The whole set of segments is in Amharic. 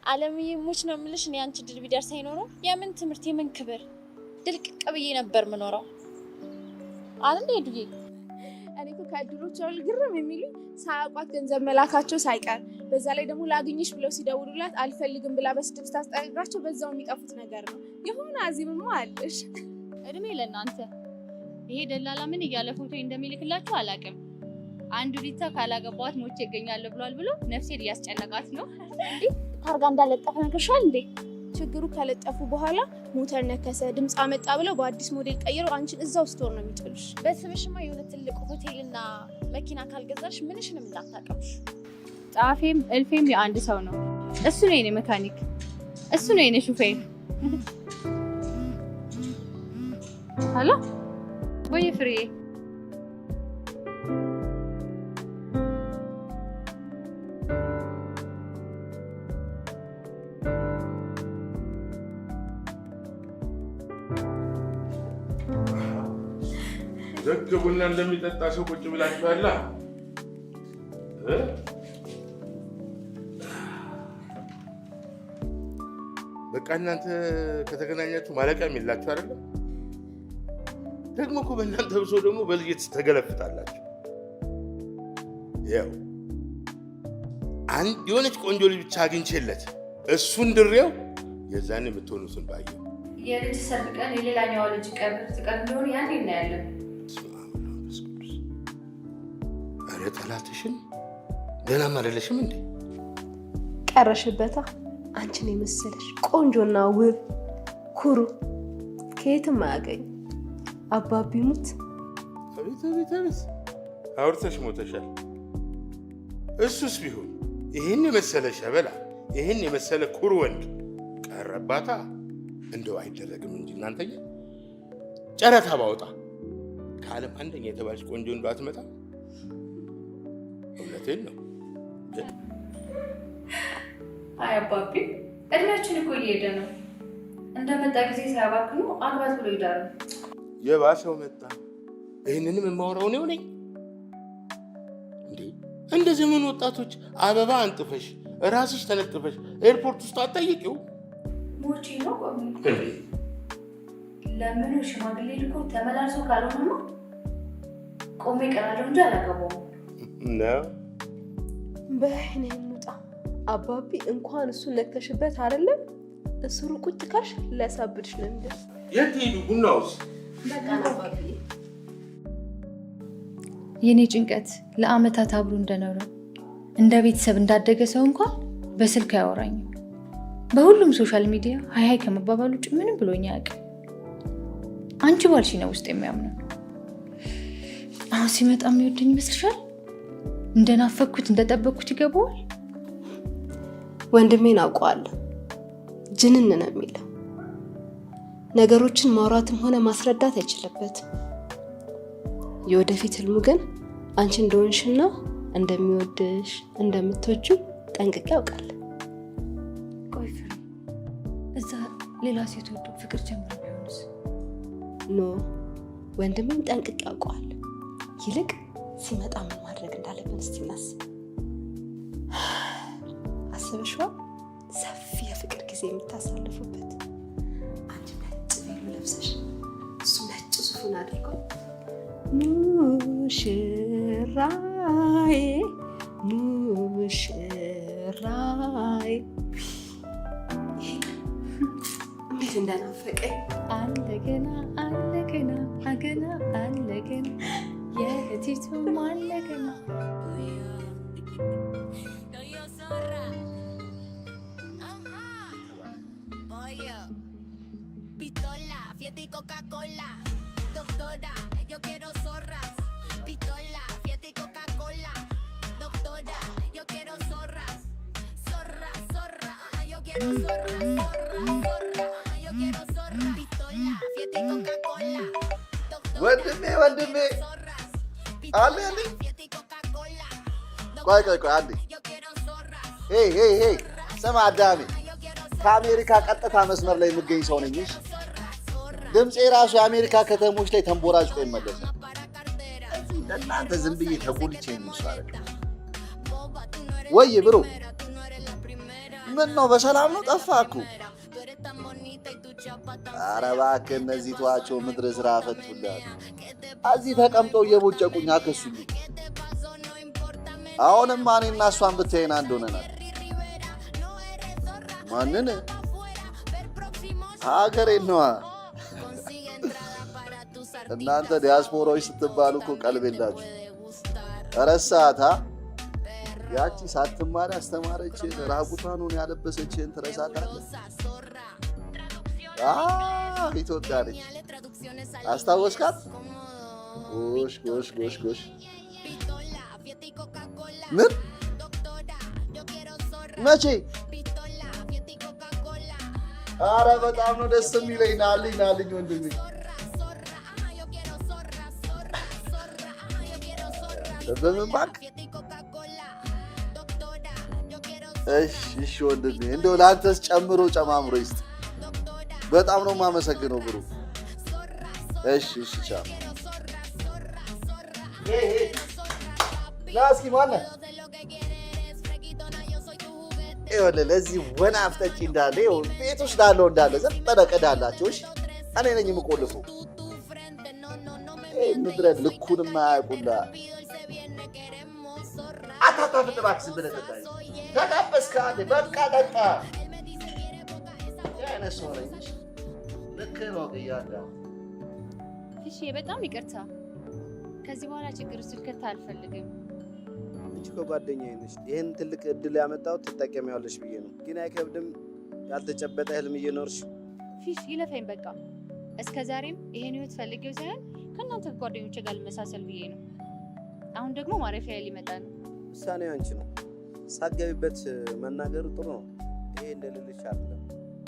ዓለምዬ ሙች ነው የምልሽ እኔ አንቺ ድል ቢደርስ አይኖረው የምን ትምህርት የምን ክብር ድልቅቅ ብዬ ነበር ምኖረው አይደል ሄዱዬ እኔ እኮ ከድሮች አውል ግርም የሚሉኝ ሳያውቋት ገንዘብ መላካቸው ሳይቀር በዛ ላይ ደግሞ ላግኝሽ ብለው ሲደውሉላት አልፈልግም ብላ በስድብ ታስጠጋቸው በዛው የሚጠፉት ነገር ነው የሆነ አዚምማ አለሽ እድሜ ለእናንተ ይሄ ደላላ ምን እያለ ፎቶ እንደሚልክላችሁ አላውቅም አንዱ ሊታ ካላገባዋት ሞቼ ይገኛለሁ ብሏል ብሎ ነፍሴን እያስጨነቃት ነው እንዴ ታርጋ እንዳለጠፈ ነገርሻል እንዴ ችግሩ ከለጠፉ በኋላ ሞተር ነከሰ ድምጽ አመጣ ብለው በአዲስ ሞዴል ቀይረው አንቺን እዛው ስቶር ነው የሚጥሉሽ በስምሽማ የሆነ ትልቅ ሆቴልና መኪና ካልገዛሽ ምንሽንም እንዳታቀምሽ ጻፌም እልፌም የአንድ ሰው ነው እሱ ነው የኔ መካኒክ እሱ ነው የኔ ሹፌር ሄሎ ወይ ፍሬ ዘግቡና እንደሚጠጣ ሰው ቁጭ ብላችኋላ በቃ እናንተ ከተገናኛችሁ ማለቂያም የላችሁ አይደል ደግሞ እኮ በእናንተ ብሶ ደግሞ በልጅት ተገለፍጣላችሁ ያው አንድ የሆነች ቆንጆ ልጅ ብቻ አግኝቼለት እሱን ድሬው የዛኔ የምትሆኑትን ባየው የልጅ ሰርቀን የሌላኛው ልጅ ቀብር ትቀር እንደሆነ ያኔ እናያለን አረ ጠላትሽን ገናም አይደለሽም እንዴ ቀረሽበታ አንቺን የመሰለሽ ቆንጆና ውብ ኩሩ ከየትም አያገኝ አባቢ ሙት አቤት አውርተሽ ሞተሻል እሱስ ቢሆን ይሄን የመሰለ ሸበላ ይሄን የመሰለ ኩሩ ወንድ ቀረባታ እንደው አይደረግም እንጂ እናንተኛ ጨረታ ባወጣ ከዓለም አንደኛ የተባለች ቆንጆ እንደው አትመጣ እውነቴን ነው አይ አባቢ እድሜያችን እኮ እየሄደ ነው እንደመጣ ጊዜ ሳያባክኑ አግባት ብሎ ይዳሩ የባሰው መጣ ይሄንንም የማወራው ነው ነኝ እንዴ እንደ ዘመን ወጣቶች አበባ አንጥፈሽ ራስሽ ተነጥፈሽ ኤርፖርት ውስጥ አትጠይቂው ሞቼ ነው ቆም ለምን ሽማግሌ ልኮ ተመላልሶ ካልሆነማ ቆሜ ቀራለሁ እንጂ አላገባውም ነው በእኔ እንውጣ አባቢ እንኳን እሱ ነክተሽበት አይደለም እስሩ ቁጭ ካልሽ ለሳብድሽ ነው እንደስ የት ሄዱ ቡናውስ በቃ አባቢ የኔ ጭንቀት ለአመታት አብሮ እንደኖረ እንደ ቤተሰብ እንዳደገ ሰው እንኳን በስልክ አያወራኝም በሁሉም ሶሻል ሚዲያ ሃይ ከመባባሉ ውጭ ምንም ብሎኝ አያውቅም አንቺ ባልሽ ነው ውስጥ የሚያምነው አሁን ሲመጣ የሚወደኝ ይመስልሻል እንደናፈኩት እንደጠበቅኩት ይገባዋል ወንድሜን አውቀዋለሁ ጅንን ነው የሚለው ነገሮችን ማውራትም ሆነ ማስረዳት አይችልበትም የወደፊት ህልሙ ግን አንቺ እንደሆንሽና እንደሚወድሽ እንደምትወጁ ጠንቅቄ ያውቃል ቆይ ፍሬ እዛ ሌላ ሴት ወዶ ፍቅር ጀምሮ ቢሆንስ ኖ ወንድሜን ጠንቅቄ ያውቀዋል ይልቅ ሲመጣ ምን ማድረግ እንዳለብን እስቲ እናስብ አስበሽዋል ሰፊ የፍቅር ጊዜ የምታሳልፉበት አንቺ ነጭ ቬሎ ለብሰሽ እሱ ነጭ ሱፉን አድርጎ ሙሽራዬ ሙሽራዬ እንዴት እንደናፈቀኝ አለገና አለገና አገና አለገና የህቲቱም አለገና Pistola, fiesta y Coca-Cola. Doctora, yo quiero zorras. Pistola, fiesta y Coca-Cola. Doctora, yo quiero zorras. Zorra, zorra, yo quiero zorras. Zorra, zorra, yo quiero zorras. Pistola, fiesta y Coca-Cola. Doctora, ወንድሜ አለ fiesta y Coca-Cola. ቆይ አንዴ Yo quiero zorras. ሄይ ስማ አዳሜ ከአሜሪካ ቀጥታ መስመር ላይ የምገኝ ሰው ነኝ እሺ ድምጼ ራሱ የአሜሪካ ከተሞች ላይ ተንቦራጭቶ ይመለሳል እናንተ ዝም ብዬ ተቆልቼ ነው ይሻላል ወይ ብሮ ምን ነው በሰላም ነው? ጠፋኩ። ኧረ እባክህ እነዚህ ተዋቸው፣ ምድር ስራ ፈቱላት። እዚህ ተቀምጠው እየቦጨቁኝ አከሱልኝ። አሁንማ እኔና እሷን ብታይን አንድ ሆነናል። ማንን? ሀገሬን ነዋ። እናንተ ዲያስፖራዎች ስትባሉ እኮ ቀልብ የላችሁ። ረሳታ ያቺ ሳትማር ያስተማረችን ራቁቷን ሆነ ያለበሰችን ትረሳታለህ? ኢትዮጵያ ነች። አስታወስካት? ጎሽ ጎሽ ጎሽ ጎሽ። ምን? መቼ? አረ በጣም ነው ደስ የሚለኝ። ናልኝ ናልኝ ወንድሜ። በምን ባንክ? እሺ ወንድሜ፣ እንደው ለአንተስ ጨምሮ ጨማምሮ ይስጥ። በጣም ነው የማመሰግነው ብሩ። እሺ ቻው። ላስኪ ማነህ? ይኸውልህ ለዚህ ወናፍጠጪ እንዳለ ቤቶች ላለው እንዳለ ዘጠነቀዳላቸው። እሺ እኔ ነኝ የምቆልፈው። ምድረ ልኩን የማያውቁላ አታታፍጥ እባክህ። ዝም ብለህ ጠጣ። ተጠበስክ አንዴ በቃ ጠጣ። ያይነት ሰው ነኝ። ልክ ነው ግያዳ። እሺ በጣም ይቅርታ። ከዚህ በኋላ ችግር ውስጥ ልከታ አልፈልግም። አንቺ ከጓደኛዬ ነሽ። ይሄን ትልቅ እድል ያመጣሁት ትጠቀሚያለሽ ብዬ ነው። ግን አይከብድም? ያልተጨበጠ ህልም እየኖርሽ። ፊሽ ይለፈኝ በቃ። እስከ ዛሬም ይሄን ህይወት ፈልጌው ሳይሆን ከእናንተ ጓደኞቼ ጋር ልመሳሰል ብዬ ነው። አሁን ደግሞ ማረፊያ ሊመጣ ነው። ውሳኔው አንቺ ነው። ሳትገቢበት መናገሩ ጥሩ ነው። ይሄ እንደልልሽ አይደለም።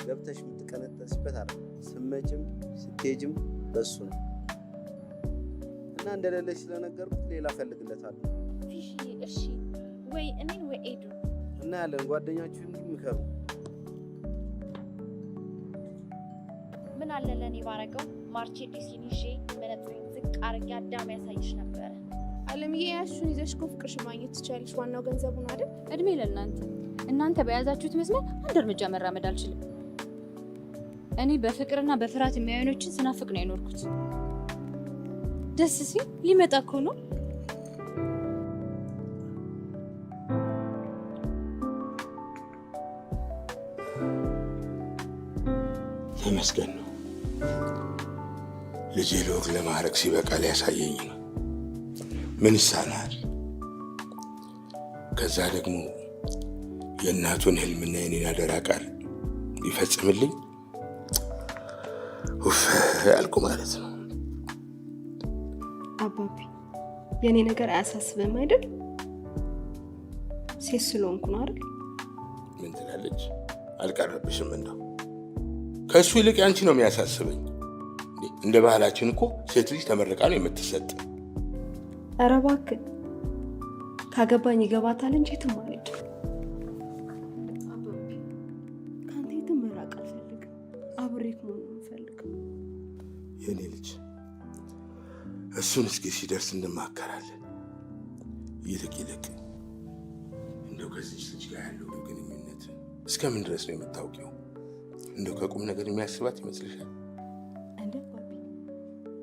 ገብተሽ የምትቀነጠስበት አይደለም። ስመጭም ስትሄጅም በሱ ነው እና እንደሌለሽ ስለነገርኩት ሌላ ፈልግለታለሁ። እሺ ወይ እኔን ወይ ኤዱ እና ያለን ጓደኛችሁ ምከሩ። ምን አለ ለኔ ባረገው ማርቼዲስን ይዤ መነጥሬን ዝቅ አድርጌ አዳም ያሳይሽ ነበረ። አለምዬ ያሹን ይዘሽ እኮ ፍቅርሽን ማግኘት ትችያለሽ። ዋናው ገንዘቡ ነው አይደል? እድሜ ለእናንተ። እናንተ በያዛችሁት መስመር አንድ እርምጃ መራመድ አልችልም። እኔ በፍቅርና በፍርሃት የሚያዩኖችን ስናፍቅ ነው የኖርኩት። ደስ ሲል ሊመጣ እኮ ነው። ተመስገን ነው። ልጄ ለወግ ለማድረግ ሲበቃ ሊያሳየኝ ነው። ምን ይሳናል? ከዛ ደግሞ የእናቱን ህልምና የኔን አደራ ቃል ሊፈጽምልኝ ያልኩ ማለት ነው። አባቢ የኔ ነገር አያሳስብም አይደል? ሴት ስለሆንኩ ነው አይደል? ምን ትላለች? አልቀረብሽም እንደው ከእሱ ይልቅ ያንቺ ነው የሚያሳስበኝ። እንደ ባህላችን እኮ ሴት ልጅ ተመረቃ ነው የምትሰጥ። ኧረ እባክህ ካገባኝ ይገባታል እንጂ የትም አልሄድም። አባቢ ከአንተ የትም መራቅ አልፈልግም። አብሬክ መሆን ነው የምፈልገው። የኔ ልጅ እሱን እስኪ ሲደርስ እንማከራለን። ይልቅ እንደው ከዚህ ልጅ ጋር ያለው ግንኙነት እስከምን ድረስ ነው የምታውቂው? እንደው ከቁም ነገር የሚያስባት ይመስልሻል? እንደ አባቢ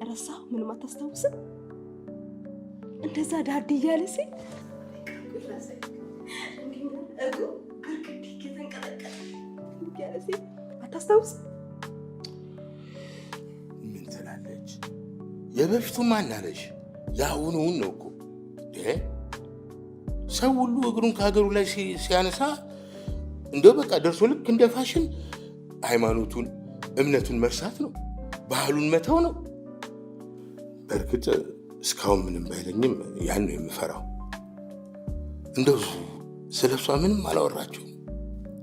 ረሳሁ? ምንም አታስታውስም? እንደዛ ዳዲ እያለ ሲል አታስታውስም? ምን ትላለች? የበፊቱ ማን አለሽ? የአሁኑን ነው እኮ። ሰው ሁሉ እግሩን ከሀገሩ ላይ ሲያነሳ እንደው በቃ ደርሶ ልክ እንደ ፋሽን ሃይማኖቱን እምነቱን መርሳት ነው፣ ባህሉን መተው ነው። በእርግጥ እስካሁን ምንም ባይለኝም ያን ነው የምፈራው። እንደው ስለሷ ምንም አላወራችሁም?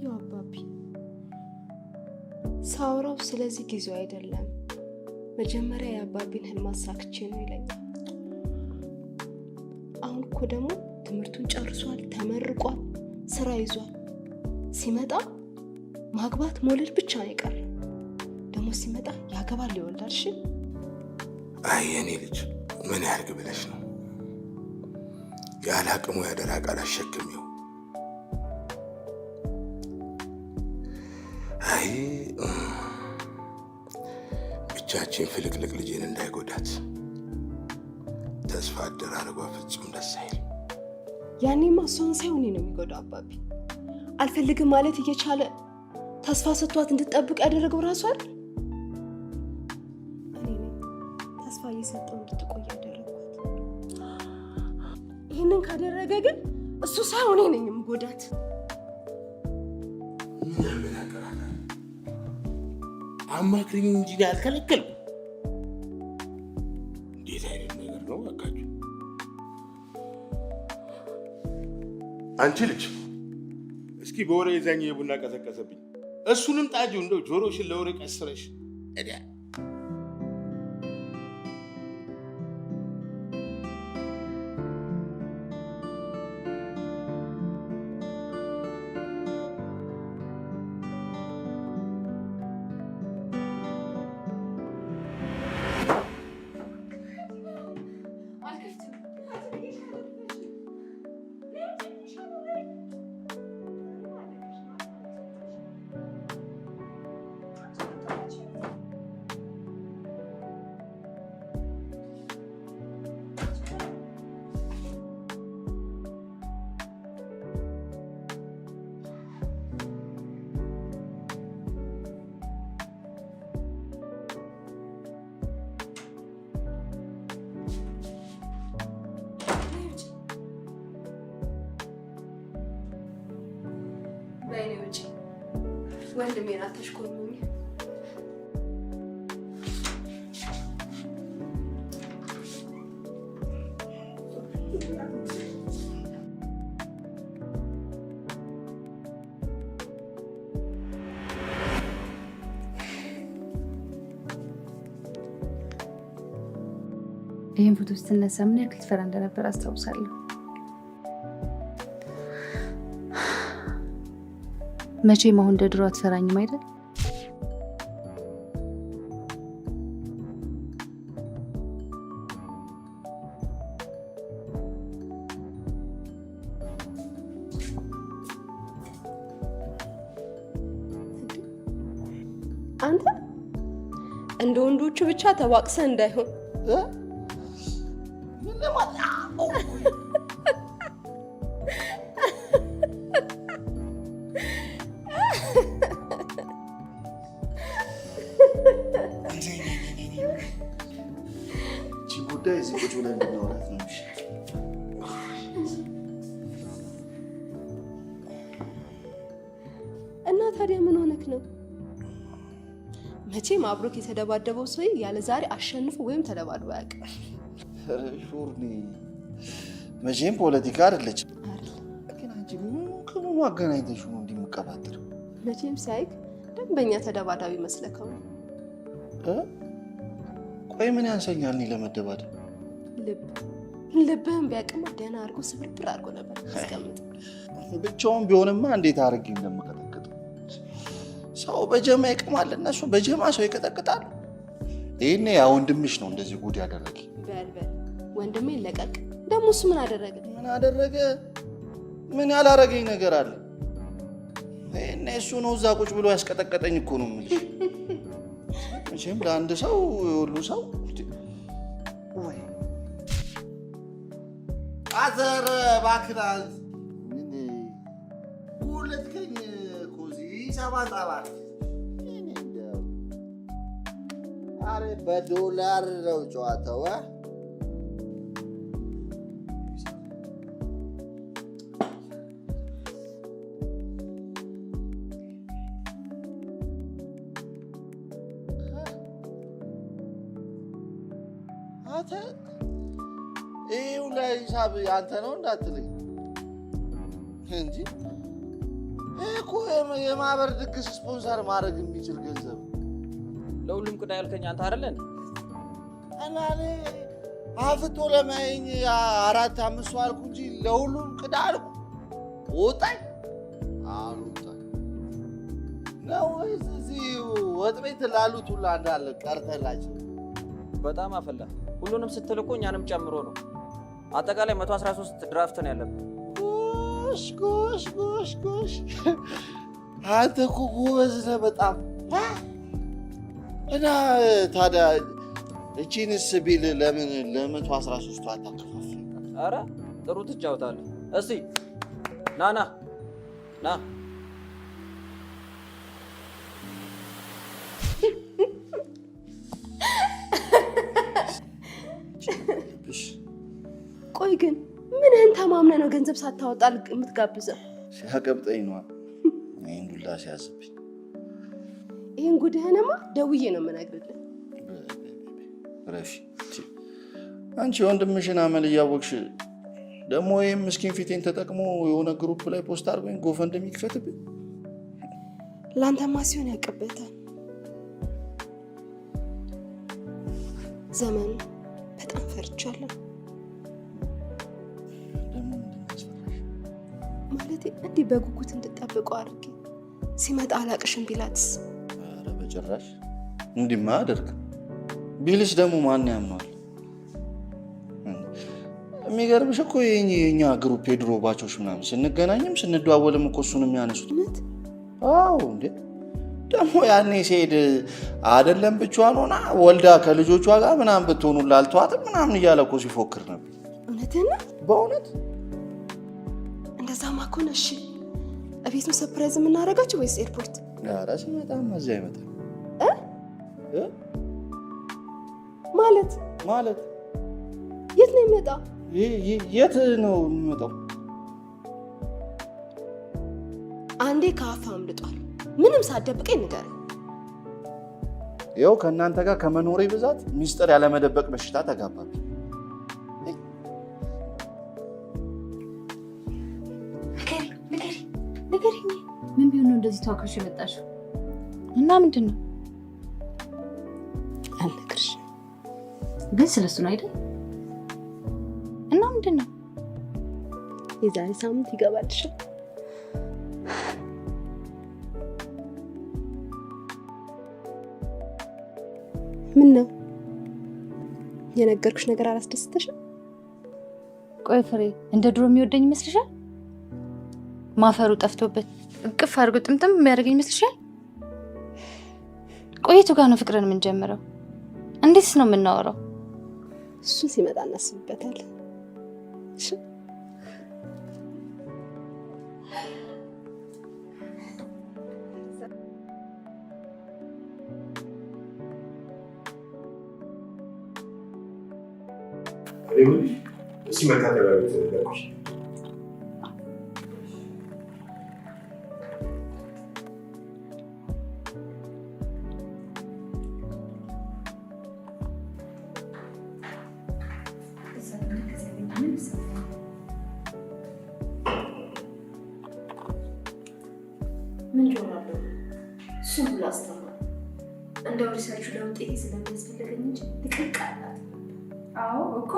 ያው አባቢ ሳውራው ስለዚህ ጊዜው አይደለም። መጀመሪያ የአባቢን ህልም አሳክቼ ነው ይለኛል። አሁን እኮ ደግሞ ትምህርቱን ጨርሷል፣ ተመርቋል፣ ስራ ይዟል። ሲመጣ ማግባት መውለድ ብቻ ነው የቀረ። ደግሞ ሲመጣ ያገባል፣ ይወልዳል። እሺ አይ የኔ ልጅ ምን ያርግ ብለሽ ነው? ያለ አቅሙ ያደራ ቃል አሸክሚው። አይ ብቻችን ፍልቅልቅ ልጄን እንዳይጎዳት ተስፋ አደራረጓ ፍጹም ደስ አይል። ያኔማ እሷን ሳይሆን ነው የሚጎዳው አባቢ። አልፈልግም ማለት እየቻለ ተስፋ ሰጥቷት እንድትጠብቅ ያደረገው ራሱ አይደል? እኔ ነኝ ተስፋ እየሰጠው እንድትቆይ ያደረኳት። ይህንን ካደረገ ግን እሱ ሳይሆን እኔ ነኝ የምጎዳት። አማክሪኝ እንጂ አልከለከልኩም። እንዴት አይነት ነገር ነው አካችሁ? አንቺ ልጅ እስኪ በወሬ ይዛኝ የቡና ቀሰቀሰብኝ። እሱንም ጣጂው እንደው ጆሮሽን ለወሬ ቀስረሽ እዲያ በእኔ ውጪ ወንድሜን አታሽኮርሙኝ። ይህን ፎቶ ስትነሳ ምን ያክል ትፈራ እንደነበር አስታውሳለሁ። መቼም አሁን እንደ ድሮ አትፈራኝም አይደል? አንተ እንደ ወንዶቹ ብቻ ተዋቅሰ እንዳይሆን ጉዳይ እዚህ ቁጭ ብለን እንድናወራት ነው። እና ታዲያ ምን ሆነክ ነው? መቼም አብሮክ የተደባደበው ሰው ያለ ዛሬ አሸንፎ ወይም ተደባድቦ አያውቅም። ሹርኒ መቼም ፖለቲካ አይደለችም። ግን አንቺ ከምኑ አገናኝተሽ ነው እንደምቀባጥር? መቼም ሳይክ ደንበኛ ተደባዳቢ መስለከው ነው። ቆይ ምን ያንሰኛል እኔ ለመደባደብ? ልብህን ቢያቅማ ደህና አድርጎ ስብርብር አድርጎ ነበር አስቀምጥ። ብቻውን ቢሆንማ እንዴት አድርጌ እንደምቀጠቅጥ። ሰው በጀማ ይቅማል፣ እነሱ በጀማ ሰው ይቀጠቅጣሉ። ይሄኔ ያ ወንድምሽ ነው እንደዚህ ጉድ ያደረገ። በል ወንድሜን ለቀቅ። ደግሞ እሱ ምን አደረገ? ምን አደረገ? ምን ያላረገኝ ነገር አለ? ይሄኔ እሱ ነው እዛ ቁጭ ብሎ ያስቀጠቀጠኝ እኮ ነው የምልሽ። መቼም ለአንድ ሰው ሁሉ ሰው ወይ አዘር ባክናል ምን ሁለትከኝ ኮዚ ሰባጣባት አረ በዶላር ነው ጨዋታው። አተ ይሄው ላይ ሂሳብ አንተ ነው እንዳትለኝ እንጂ እኮ የማህበር ድግስ ስፖንሰር ማድረግ የሚችል ገንዘብ ለሁሉም ቅዳ ያልከኝ አንተ አይደለን? እና እኔ አፍጦ ለማየኝ 4-5 ሰው አልኩ እንጂ ለሁሉም ቅዳ አልኩ። ወጣኝ አልወጣኝ ነው ወይስ እዚህ ወጥ ቤት ላሉት ሁላ እንዳለ ቀርተላቸው? በጣም አፈላ። ሁሉንም ስትልኩ እኛንም ጨምሮ ነው። አጠቃላይ 113 ድራፍት ነው ያለብን። ጎሽ አንተ እኮ ጎበዝ ነህ በጣም። እና ታዲያ እቺንስ ቢል ለምን ለ113 አታከፋፍል? ኧረ ጥሩ ትጫወታለህ። እስቲ ና ና ና። ቆይ ግን ምንህን ተማምነህ ነው ገንዘብ ሳታወጣ የምትጋብዘው? ሲያቀብጠኝ ነዋ። ይሄን ዱላ ሲያዝብኝ። ይሄን ጉድህንማ ደውዬ ነው የምነግርልህ። ረፊ አንቺ ወንድምሽን አመል እያወቅሽ ደግሞ ይሄን ምስኪን ፊቴን ተጠቅሞ የሆነ ግሩፕ ላይ ፖስት አድርጎኝ ጎፈንድሚ ይክፈትብኝ። ላንተማ ሲሆን ያቀበታል። ዘመኑ በጣም ፈርቻለሁ። ማለቴ እንዲህ በጉጉት እንድጠብቀው አድርጌ ሲመጣ አላቅሽም ቢላትስ? ኧረ በጭራሽ እንዲህማ አደርግም። ቢልሽ ደግሞ ማን ያምነዋል? የሚገርምሽ እኮ የኛ ግሩፕ የድሮ ባቾች ምናምን ስንገናኝም ስንደዋወልም እኮ እሱን የሚያነሱት። እውነት? አዎ እንዴ ደግሞ ያኔ ሲሄድ አይደለም ብቻዋን ሆና ወልዳ ከልጆቿ ጋር ምናምን ብትሆኑ ላልተዋትም ምናምን እያለ እኮ ሲፎክር ነበር። እውነትህን ነው? በእውነት እንደዛማ ከሆነ እሺ፣ እቤት ነው ሰርፕራይዝ የምናደርጋቸው ወይስ ኤርፖርት? ኧረ ሲመጣም እዚያ አይመጣም። ማለት የት ነው የሚመጣው? የት ነው የሚመጣው? አንዴ ከአፍ አምልጧል። ምንም ሳትደብቀኝ ንገረኝ። ይኸው ከእናንተ ጋር ከመኖሬ ብዛት ሚስጥር ያለመደበቅ በሽታ ተጋባብኝ። ንገሪኝ። ምን ቢሆን ነው እንደዚህ ተዋክረሽ የመጣሽው? እና ምንድን ነው? አልነግርሽም። ግን ስለሱ ነው አይደል? እና ምንድን ነው? የዛሬ ሳምንት ይገባልሻል። ምን ነው የነገርኩሽ ነገር አላስደስተሽም? ቆይ ፍሬ እንደ ድሮ የሚወደኝ ይመስልሻል? ማፈሩ ጠፍቶበት እቅፍ አድርጎ ጥምጥም የሚያደርገኝ ይመስልሻል? ቆይቱ ጋር ነው ፍቅርን የምንጀምረው? እንዴትስ ነው የምናወራው? እሱን ሲመጣ እናስብበታለን። እሺ ምን ጆራለሁ? እሱን ብላ አስተማር እንደው ሪሰርቹ ለውጥ ስለሚያስፈልገኝ እንጂ ልቅቃላት። አዎ እኮ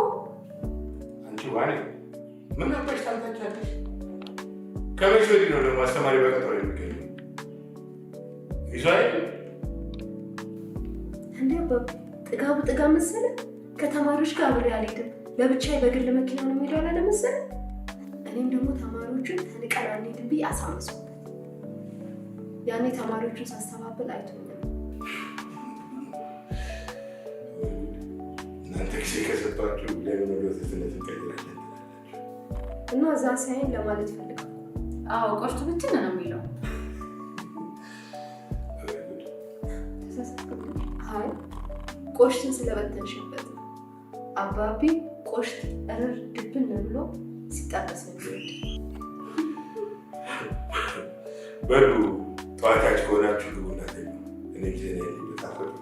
አንቺ ዋኔ ምን አባሽ ታንታቻለሽ? ከመቼ ወዲህ ነው ደግሞ አስተማሪ በቀጠሮ የሚገኘው? ይዟይ እንደው ጥጋቡ ጥጋብ መሰለ። ከተማሪዎች ጋር አብሬ አልሄድም፣ ለብቻዬ በግል መኪና ነው የምሄደው አላለ መሰለ። እኔም ደግሞ ተማሪዎቹን ተንቀን አንሄድም ብዬ አሳመስኩ። ያኔ ተማሪዎቹን ሳስተባብል አይቶኛል። እናንተ ጊዜ ከሰጣችሁ ለምን ወደ ትፍነት እንቀይራለን እና እዛ ሳይን ለማለት ፈልጋለሁ። አዎ ቆሽቱ ብትን ነው የሚለው። አይ ቆሽትን ስለበተንሽበት ነው። አባቢ ቆሽት እርር ድብን ብሎ ሲጠበስ ነው የሚወድ። በሉ ጠዋታች ከሆናችሁ ግቡና ተኙ። እኔም ዜና በጣፈጡ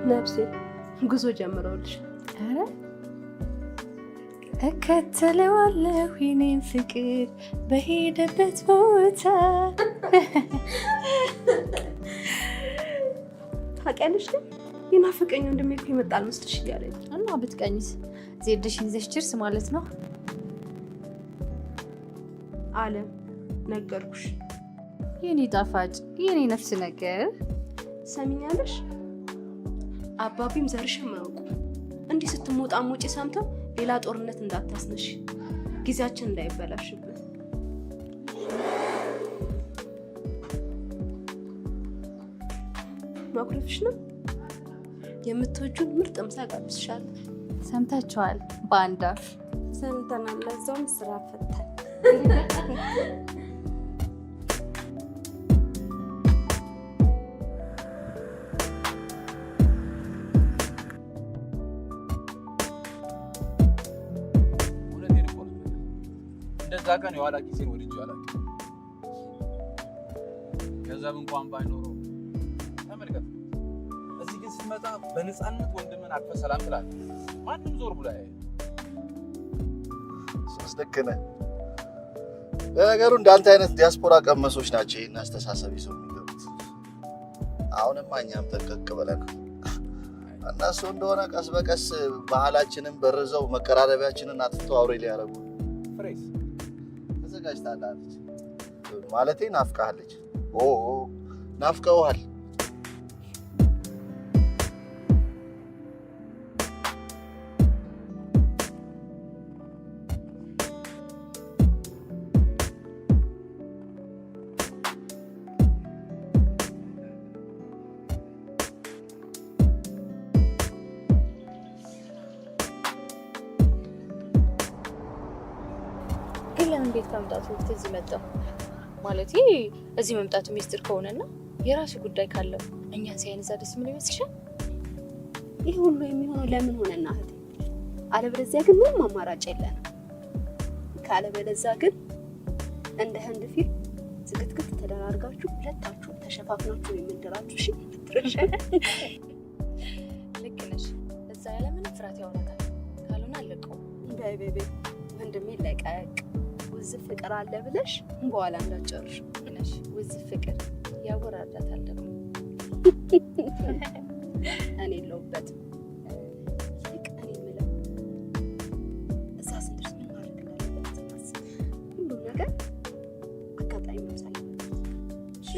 ነፍሴ ጉዞ ጀምረውልሽ። ኧረ እከተለዋለሁ የኔን ፍቅር በሄደበት ቦታ። ታውቂያለሽ ግን የናፈቀኝ ወንድሜ እኮ ይመጣል መስልሽ እያለኝ እና ብትቀኝስ ዜድሽን ይዘሽ ችርስ ማለት ነው። አለም ነገርኩሽ። የኔ ጣፋጭ የኔ ነፍስ ነገር ሰሚኛለሽ? አባቢም ዘርሽም አያውቁ እንዲህ ስትሞጣሞጪ ሰምተው ሌላ ጦርነት እንዳታስነሽ፣ ጊዜያችን እንዳይበላሽብን። ማኩረፍሽ ነው። የምትወጁን ምርጥ ምሳ ጋብዝሻለሁ። ሰምታችኋል? በአንድ አፍ ሰምተናል። ለዛውም ስራ ፈታል። እንደዛ ቀን የኋላ ጊዜን ወድጄው አላውቅም። ገንዘብ እንኳን ባይኖረው ተመልከት። እዚህ ግን ስትመጣ በነፃነት ወንድምን አቅፈህ ሰላም ትላለህ። ማንም ዞር ብሎ ያያል። እሱስ ልክ ነህ። ለነገሩ እንዳንተ አይነት ዲያስፖራ ቀመሶች ናቸው ይህን አስተሳሰብ ይዘው የሚገቡት። አሁንማ እኛም ጠንቀቅ ብለን እነሱ እንደሆነ ቀስ በቀስ ባህላችንን በርዘው መቀራረቢያችንን አጥፍተው አውሬ ሊያደርጉ ፍሬስ ተዘጋጅታለች ማለቴ ናፍቃለች። ናፍቀውሃል። ግን ለምን ቤት ከመምጣቱ በፊት እዚህ መጣሁ? ማለት እዚህ መምጣቱ ሚስጥር ከሆነና የራሱ ጉዳይ ካለው እኛን ሲያይን እዛ ደስ ምን ይመስልሻል? ይህ ሁሉ የሚሆነው ለምን ሆነና እህቴ? አለበለዚያ ግን ምንም አማራጭ የለንም። ካለበለዚያ ግን እንደ ህንድ ፊልም ዝግትግት ተደራርጋችሁ ሁለታችሁ ተሸፋፍናችሁ የምንደራችሁ። እሺ ልክ ነሽ። እዛ ያለምንም ፍርሃት ያወራታል። ካልሆነ አለቀው። በይ ወንድሜ ለቀቅ። ውዝፍ ፍቅር አለ ብለሽ በኋላ እንዳትጨርሽ ነሽ። ውዝፍ ፍቅር ያወራዳታል ደግሞ እኔ የለሁበትም። ይልቅ እኔ የምለው እዛ ስንደርስ ምን ማድረግ እንዳለበት አስብ። ሁሉም ነገር አጋጣሚ መምሳሌ እሺ?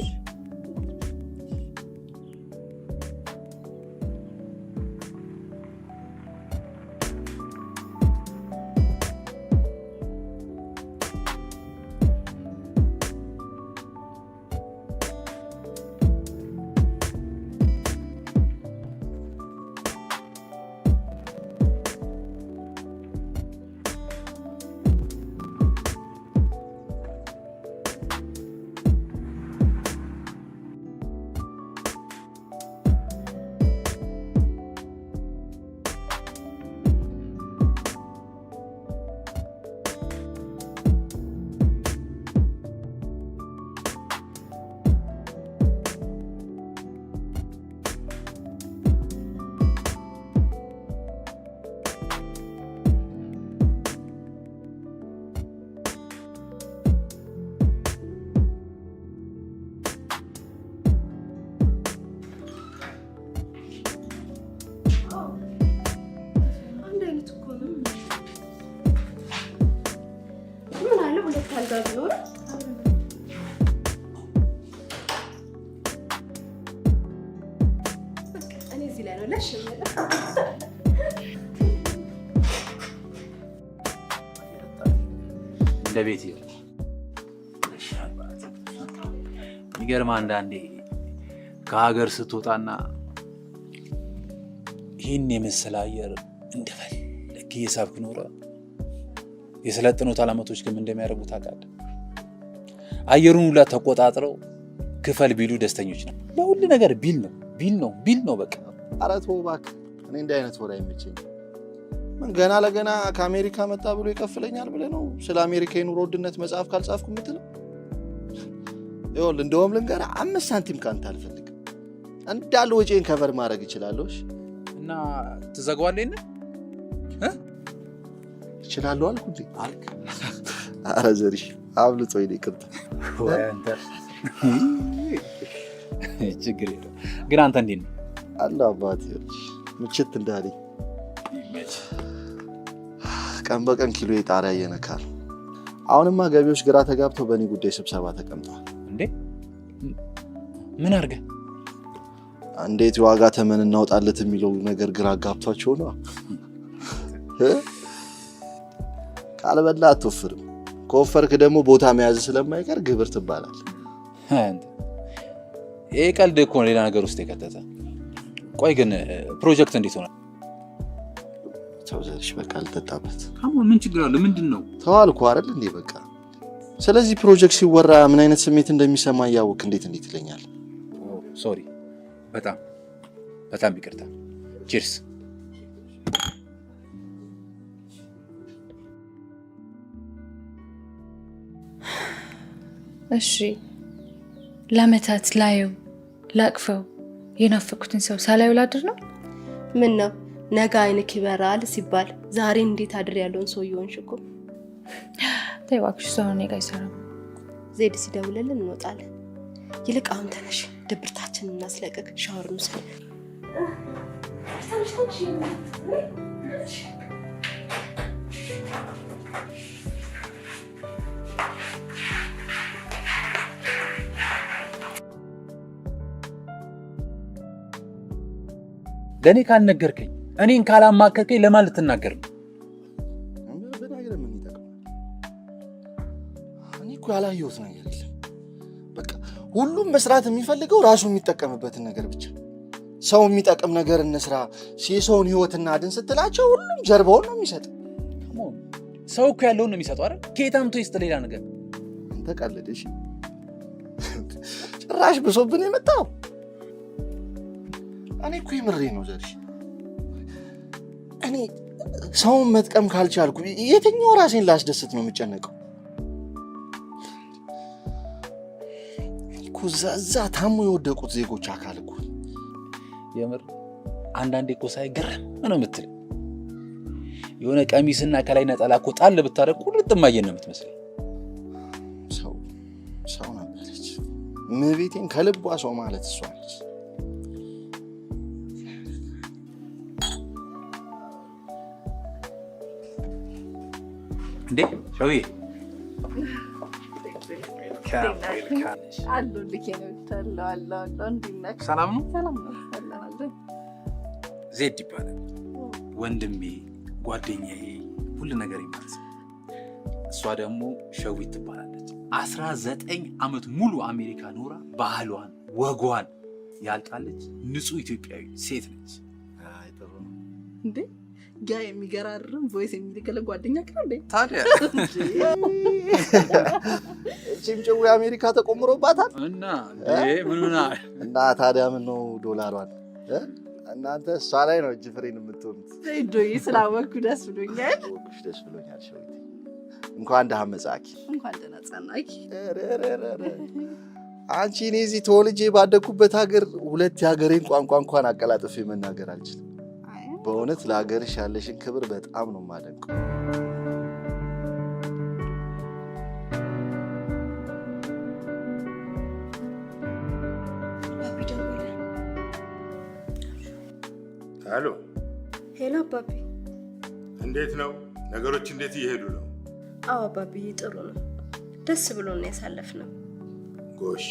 እንደ ቤት ይገርም። አንዳንዴ ከሀገር ስትወጣና ይህን የመሰለ አየር እንደፈለክ እየሳብክ ኖረ የሰለጠኑት አላማቶች ግን እንደሚያደርጉ ታውቃለህ። አየሩን ሁላ ተቆጣጥረው ክፈል ቢሉ ደስተኞች ነው። ለሁሉ ነገር ቢል ነው በቃ። ኧረ ተው እባክህ። እኔ እንዲህ አይነት ወሬ አይመቸኝም። ምን ገና ለገና ከአሜሪካ መጣ ብሎ ይከፍለኛል ብለህ ነው ስለ አሜሪካ የኑሮ ውድነት መጽሐፍ ካልጻፍኩ የምትለው? ይኸውልህ እንደውም ልንገርህ 5 ሳንቲም ካንተ አልፈልግም። እንዳለ ወጪን ከቨር ማድረግ እችላለሁ። እና ትዘጋዋለህ? እችላለሁ አልኩ እንዴ? ኧረ ዘሪሽ አብልጦኝ ነው ይቅርታ። ወይ አንተ ችግር የለውም። ግን አንተ እንዴት ነው? አለ አባቴ ምችት እንዳለኝ ቀን በቀን ኪሎ የጣሪያ እየነካል። አሁንማ ገቢዎች ግራ ተጋብተው በእኔ ጉዳይ ስብሰባ ተቀምጠዋል። እንዴ ምን አድርገህ? እንዴት የዋጋ ተመን እናውጣለት የሚለው ነገር ግራ ጋብቷቸው ነው። ካልበላ አትወፍርም፣ ከወፈርክ ደግሞ ቦታ መያዝ ስለማይቀር ግብር ትባላል። አንተ ይሄ ቀልድ እኮ ሌላ ነገር ውስጥ የከተተ። ቆይ ግን ፕሮጀክት እንዴት ሆነ? ተው ዘርሽ በቃ ልጠጣበት። አሁን ምን ችግር አለ? ምንድነው? ተዋልኩ አይደል እንዴ በቃ። ስለዚህ ፕሮጀክት ሲወራ ምን አይነት ስሜት እንደሚሰማ ያውቅ እንዴት ይለኛል? ሶሪ በጣም ይቅርታ። ቺርስ። እሺ ለአመታት ላየው ላቅፈው የናፈኩትን ሰው ሳላየው ላድር ነው? ምን ነው ነገ አይንክ ይበራል ሲባል ዛሬ እንዴት አድር ያለውን ሰው ይሆንሽ እኮ። ተይ እባክሽ፣ ሰው እኔ ጋር አይሰራም። ዜድ ሲደውልልን እንወጣለን። ይልቅ አሁን ተነሽ፣ ድብርታችንን እናስለቅቅ፣ ሻወር እንውሰድ። ለኔ ካልነገርከኝ እኔን ካላማከርከኝ ለማን ልትናገር ነው? በነገር ምን ይጠቅማል? እኔ እኮ ያላየሁት ነገር የለም። በቃ ሁሉም መስራት የሚፈልገው ራሱ የሚጠቀምበትን ነገር ብቻ። ሰው የሚጠቅም ነገር እንስራ፣ የሰውን ህይወትና አድን ስትላቸው ሁሉም ጀርባውን ነው የሚሰጥ። ሰው እኮ ያለውን ነው የሚሰጠው አይደል? ከየታምቶ ይስጥ ሌላ ነገር። አንተ ቀልደሽ ጭራሽ ብሶብን የመጣው። እኔ እኮ የምሬ ነው ዘርሽ። እኔ ሰውን መጥቀም ካልቻልኩ የትኛው ራሴን ላስደስት ነው የምጨነቀው? እኮ እዛ ታሞ የወደቁት ዜጎች አካል እኮ የምር አንዳንዴ እኮ ሳይ ግርም ነው የምትለኝ። የሆነ ቀሚስና ከላይ ነጠላ እኮ ጣል ብታረቅ ቁርጥ ማየን ነው የምትመስለኝ። ሰው ነበረች እመቤቴን፣ ከልቧ ሰው ማለት እሷ ነች። እንዴ ሸውዬ ሰላም ነው? ዜድ ይባላል ወንድሜ፣ ጓደኛዬ፣ ሁሉ ነገር ማለት ነው። እሷ ደግሞ ሸዊት ትባላለች። 19 ዓመት ሙሉ አሜሪካ ኖራ ባህሏን ወጓን ያልጣለች ንጹህ ኢትዮጵያዊ ሴት ነች። አይ ጥሩ ነው እንዴ ጋ የሚገራርም ቮይስ የሚልከለ ጓደኛ ካለ ታዲያ እቺም ጭው አሜሪካ ተቆምሮባታል እና እና ታዲያ ምን ነው ዶላሯን እናንተ እሷ ላይ ነው እጅ ፍሬን የምትሆኑት። ዶይ ስላወኩ ደስ ብሎኛል። ደስ ብሎኛል ሸዊት። እንኳን ደህና መጻኪ። እንኳን ደህና ጸናኪ። አንቺ እኔ እዚህ ተወልጄ ባደኩበት ሀገር ሁለት የሀገሬን ቋንቋ እንኳን አቀላጥፌ መናገር አልችልም። በእውነት ለሀገርሽ ያለሽን ክብር በጣም ነው የማደንቀው። ሄሎ ሄሎ አባቢ፣ እንዴት ነው ነገሮች? እንዴት እየሄዱ ነው? አዎ አባቢ ጥሩ ነው። ደስ ብሎን ያሳለፍነው። ጎሽ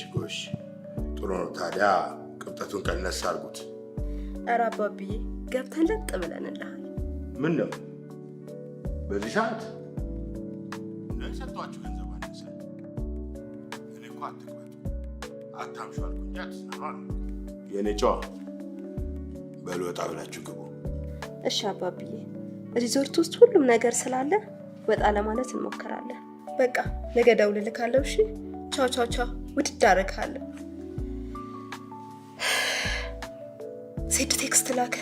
ጥሩ ነው። ታዲያ ቅብጠቱን ቀነስ አድርጉት። ኧረ አባቢ ገብተን ለጥ ብለንልሃል። ምን ነው በዚህ ሰዓት ነው የሰጧችሁ ገንዘብ አነሰ? እኔ እኮ አትቅበጡ አታምሹ አልኩኝ። አትስናኗል የኔ ጨዋ። በሉ ወጣ ብላችሁ ግቡ። እሺ አባብዬ፣ ሪዞርት ውስጥ ሁሉም ነገር ስላለ ወጣ ለማለት እንሞክራለን። በቃ ነገ እደውልልካለሁ። እሺ ቻው። ውድድ አደርግሃለሁ። ዜድ ቴክስት ላከ።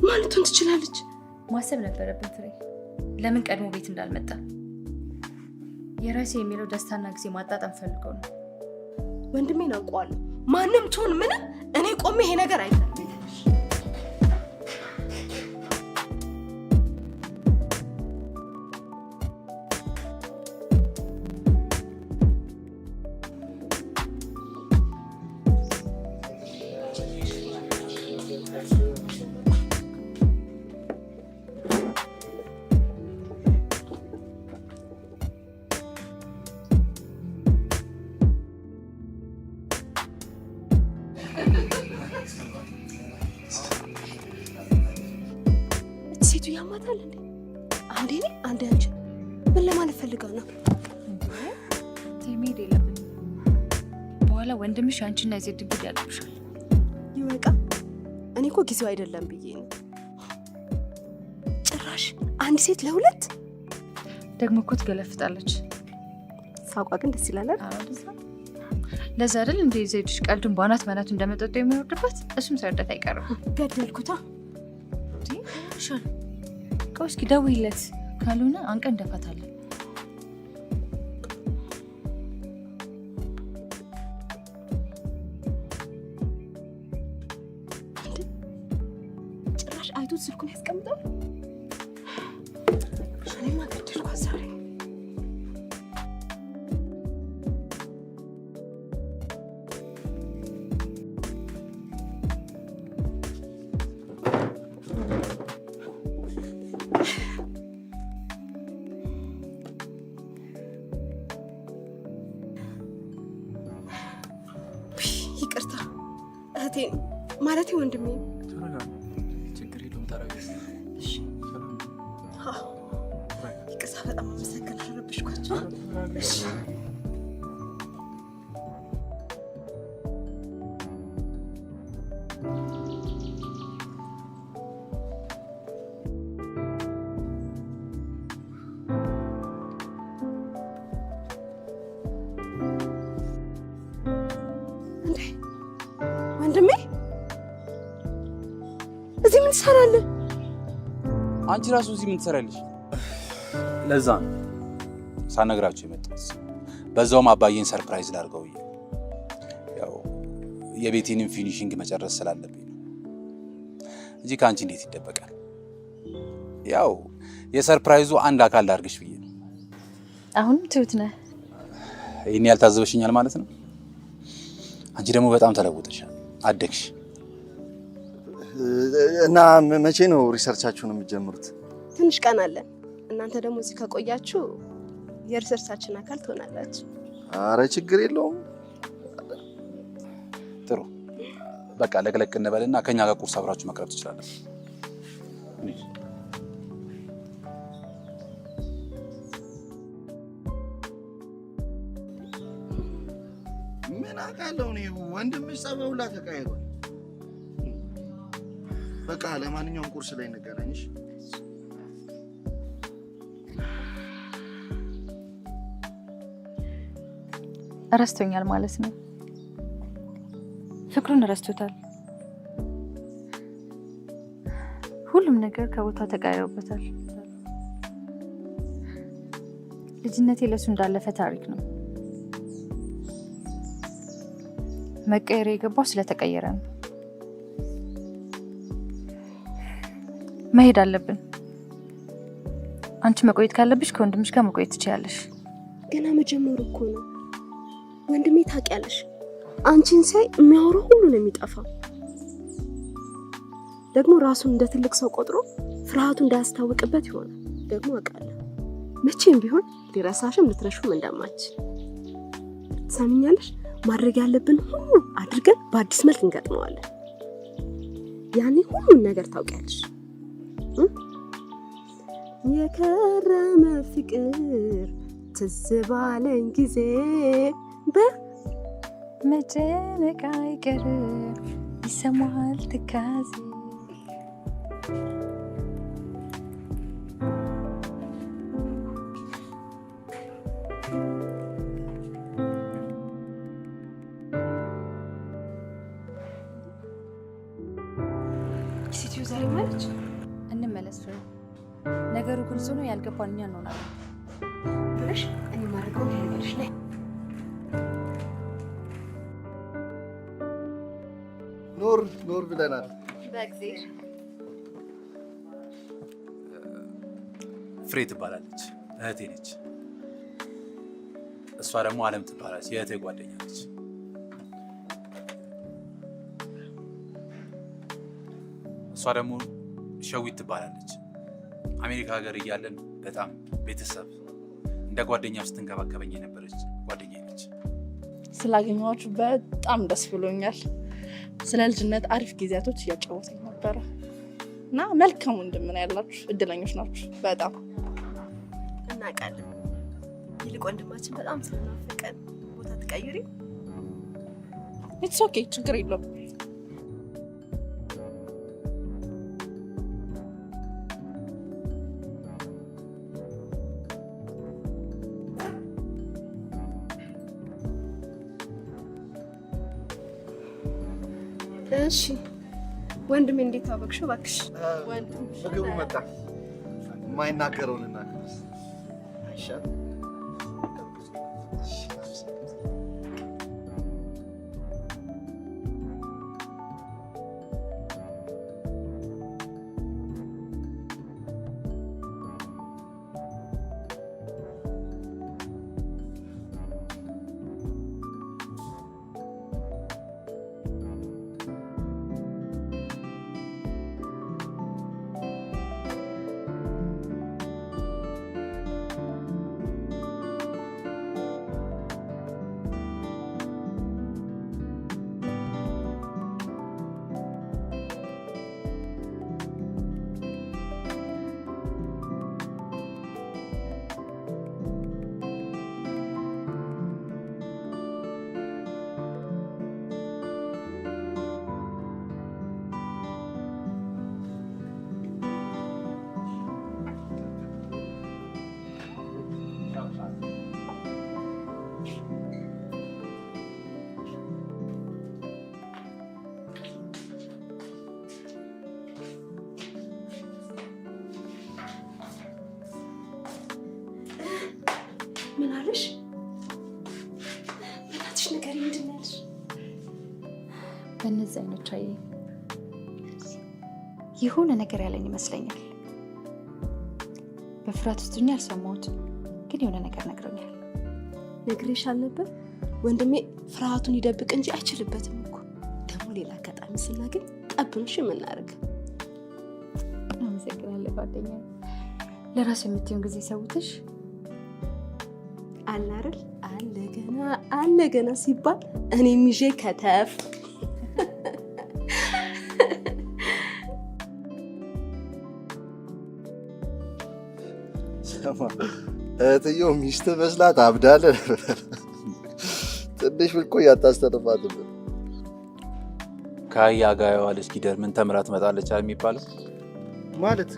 ማለቱን ትችላለች። ማሰብ ነበረብን ፍሬ፣ ለምን ቀድሞ ቤት እንዳልመጣ። የራሴ የሚለው ደስታና ጊዜ ማጣጣም ፈልገው ነው። ወንድሜን አውቀዋለሁ። ማንም ትሁን ምንም እኔ ቆሜ ይሄ ነገር አይደለም። ሴቱ ያማታል እንዴ? አንዴ እኔ አንዴ አንቺ ምን ለማለት ፈልገው ነው? ተሜድ የለብን በኋላ ወንድምሽ አንቺና የዜድ ግድ ያልብሻል። ይወቃ እኔ እኮ ጊዜው አይደለም ብዬ ነው። ጭራሽ አንድ ሴት ለሁለት ደግሞ እኮ ትገለፍጣለች። ሳቋ ግን ደስ ይላል አይደል? ለዛ አይደል እንደ ዜድሽ ቀልዱን ባናት ማናቱ እንደመጠጡ የሚወርድበት እሱም ሰርደት አይቀርም። ገደልኩታ ሻል እስኪ ደውይለት፣ ካልሆነ አንቀን እንደፋታለን። ጭራሽ አይቶት ስልኩን ያስቀምጣል። እኔማ ገደልኳት ዛሬ። ይቅርታ እህቴ ማለቴ ወንድሜ። ችግር የለውም ታዲያ። እሺ ይቅርታ፣ በጣም አመሰግናለሁ። ረብሽኳቸው። እሺ ወንድሜ እዚህ ምን ትሰራለህ? አንቺ ራሱ እዚህ ምን ትሰራለሽ? ለዛ ነው ሳነግራችሁ የመጣሁት። በዛውም አባዬን ሰርፕራይዝ ላድርገው ብዬ ያው የቤቴንም ፊኒሺንግ መጨረስ ስላለብኝ ነው እንጂ ከአንቺ እንዴት ይደበቃል? ያው የሰርፕራይዙ አንድ አካል ላድርግሽ ብዬ ነው። አሁንም ትሁት ነህ። ይሄን ያልታዘበሽኛል ማለት ነው። አንቺ ደግሞ በጣም ተለውጠሻል፣ አደግሽ። እና መቼ ነው ሪሰርቻችሁን የምትጀምሩት? ትንሽ ቀን አለን። እናንተ ደግሞ እዚህ ከቆያችሁ የሪሰርቻችን አካል ትሆናላችሁ። አረ ችግር የለውም። ጥሩ በቃ ለቅለቅ እንበልና ከኛ ጋር ቁርስ አብራችሁ መቅረብ ትችላላችሁ። ምን አውቃለሁ እኔ ወንድምሽ ጸባዩ ላ ተቀያይሯል። በቃ ለማንኛውም ቁርስ ላይ እንገናኝሽ። ረስቶኛል ማለት ነው። ፍቅሩን ረስቶታል። ሁሉም ነገር ከቦታ ተቀያይሮበታል። ልጅነቴ ለሱ እንዳለፈ ታሪክ ነው። መቀየር የገባው ስለተቀየረ ነው። መሄድ አለብን። አንቺ መቆየት ካለብሽ ከወንድምሽ ጋር መቆየት ትችያለሽ። ገና መጀመሩ እኮ ነው ወንድሜ። ታውቂያለሽ፣ አንቺን ሳይ የሚያወራው ሁሉ ነው የሚጠፋው። ደግሞ ራሱን እንደ ትልቅ ሰው ቆጥሮ ፍርሃቱ እንዳያስታውቅበት ይሆናል። ደግሞ አውቃለሁ መቼም ቢሆን ሊረሳሽም ልትረሹም እንደማትችል። ትሰሚኛለሽ? ማድረግ ያለብን ሁሉ አድርገን በአዲስ መልክ እንገጥመዋለን። ያኔ ሁሉን ነገር ታውቂያለሽ። የከረመ ፍቅር ትዝ ባለኝ ጊዜ በመጨነቅ አይቀርም ይሰማል ትካዜ። ሴትዮ ዛሬ ማለች። እንመለስ ፍሬ። ነገሩ ግልጽ ነው። ያልገባን እኛ እንሆናለን። ብለሽ እኔ ማድረገውን ታደርጊያለሽ። ነይ ኖር ብለናል። በእግዚአብሔር ፍሬ ትባላለች፣ እህቴ ነች። እሷ ደግሞ አለም ትባላለች፣ የእህቴ ጓደኛ ነች። እሷ ደግሞ ሸዊት ትባላለች። አሜሪካ ሀገር እያለን በጣም ቤተሰብ እንደ ጓደኛ ስትንከባከበኝ የነበረች ጓደኛ ነች። ስላገኘኋችሁ በጣም ደስ ብሎኛል። ስለ ልጅነት አሪፍ ጊዜያቶች እያጫወተኝ ነበረ እና መልካም ወንድም ነው ያላችሁ። እድለኞች ናችሁ በጣም እናውቃለን። ይልቅ ወንድማችን በጣም ስለናፈቀን ቦታ ትቀይሪ? ኢትስ ኦኬ፣ ችግር የለውም። እሺ ወንድሜ እንዴት አወቅሽው? እባክሽ ምግቡ መጣ። የማይናገረውን እናገር አይሻል? ምን አለሽ? በእናትሽ ንገሪ፣ ምንድን ነው ያልሽ? በእነዚህ አይኖች አይ የሆነ ነገር ያለኝ ይመስለኛል። በፍርሃት ውስጥ ሆኜ አልሰማሁትም፣ ግን የሆነ ነገር ነግሮኛል። ነግሬሻል ነበር? ወንድሜ ፍርሃቱን ይደብቅ እንጂ አይችልበትም እኮ። ደግሞ ሌላ አጋጣሚ ስናገኝ ጠብንሽ የምናደርግ። አመሰግናለሁ ጓደኛዬ። ለራስ የምትይውን ጊዜ ሰውተሽ አለ አይደል? አለ ገና ሲባል እኔም ይዤ ከተፍ። እህትየው ሚስት መስላት አብዳለ። ትንሽ ብልኮ ያታስተርፋት ከአህያ ጋር የዋለች ጊደር ምን ተምራ ትመጣለች የሚባለው ማለት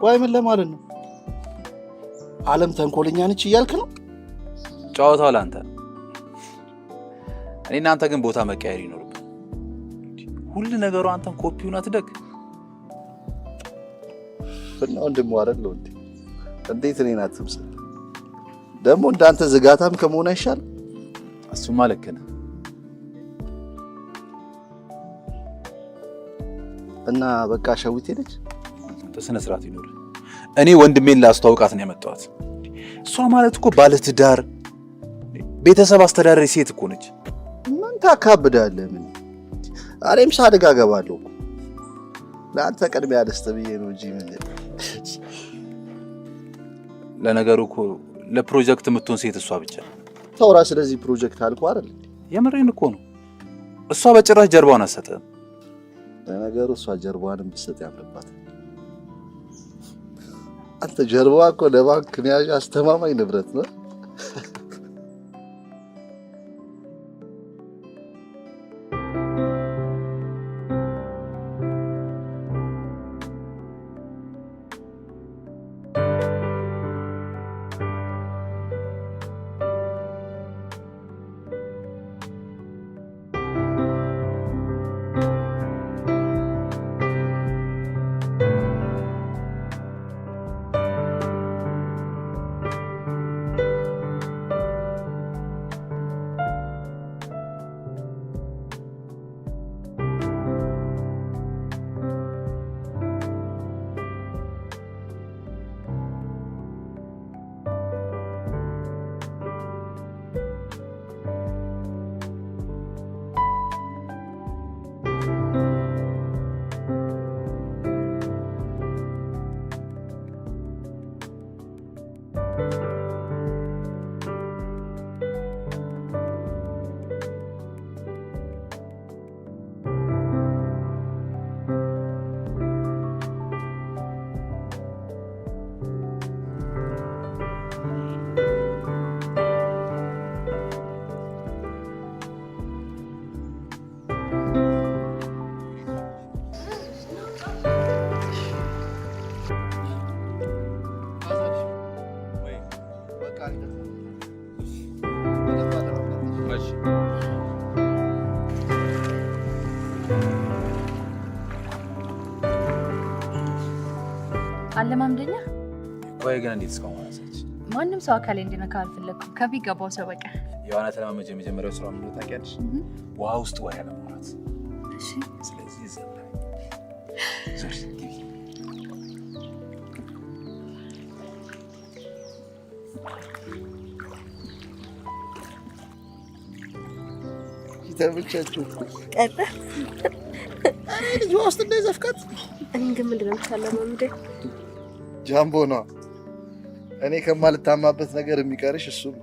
ቆይ ምን ለማለት ነው? ዓለም ተንኮለኛ ነች እያልክ ነው? ጨዋታው ላንተ ነው። እኔ እናንተ ግን ቦታ መቀየር ይኖርብን። ሁሉ ነገሩ አንተን ኮፒውን አትደግ። እና ወንድም አይደል እንዴ? እንዴት እኔን አትምሰል? ደግሞ እንዳንተ ዝጋታም ከመሆን አይሻል? እሱማ ልክ ነህ። እና በቃ ሸዊት ሄደች። በስነ ስርዓት ይኖር። እኔ ወንድሜን ላስተዋውቃት ነው ያመጣኋት። እሷ ማለት እኮ ባለትዳር ቤተሰብ አስተዳዳሪ ሴት እኮ ነች። ምን ታካብዳለህ? ምን አሬም ሳድግ አገባለሁ። ለአንተ ቅድሚያ ልስጥ ብዬ ነው እንጂ ምን ለነገሩ እኮ ለፕሮጀክት የምትሆን ሴት እሷ ብቻ ተውራ። ስለዚህ ፕሮጀክት አልኩ አይደል? የምሬን እኮ ነው። እሷ በጭራሽ ጀርባውን አትሰጥም። ለነገሩ እሷ ጀርባዋንም ብትሰጥ ያምርባት። አንተ ጀርባዋ እኮ ለባንክ መያዣ አስተማማኝ ንብረት ነው። አንደኛ ቆይ ግን እንዴት እስካሁን አላሰች? ማንም ሰው አካሌ እንዲነካ አልፈለኩም ከሚገባው ሰው በቀር። የዋና ተለማመጀ የመጀመሪያው ስራ ምን ታውቂያለሽ? ውሃ ውስጥ ውሃ ለማውራት። እሺ ስለዚህ ዘላይ ዞር ግቢ። ተመቻችሁ ቀረ ልጅ ውስጥ እንደዘፍቀት እኔ ግን ምንድን ነው የምታለመው? እንዴ ጃምቦ ነው። እኔ ከማልታማበት ነገር የሚቀርሽ እሱ ነው።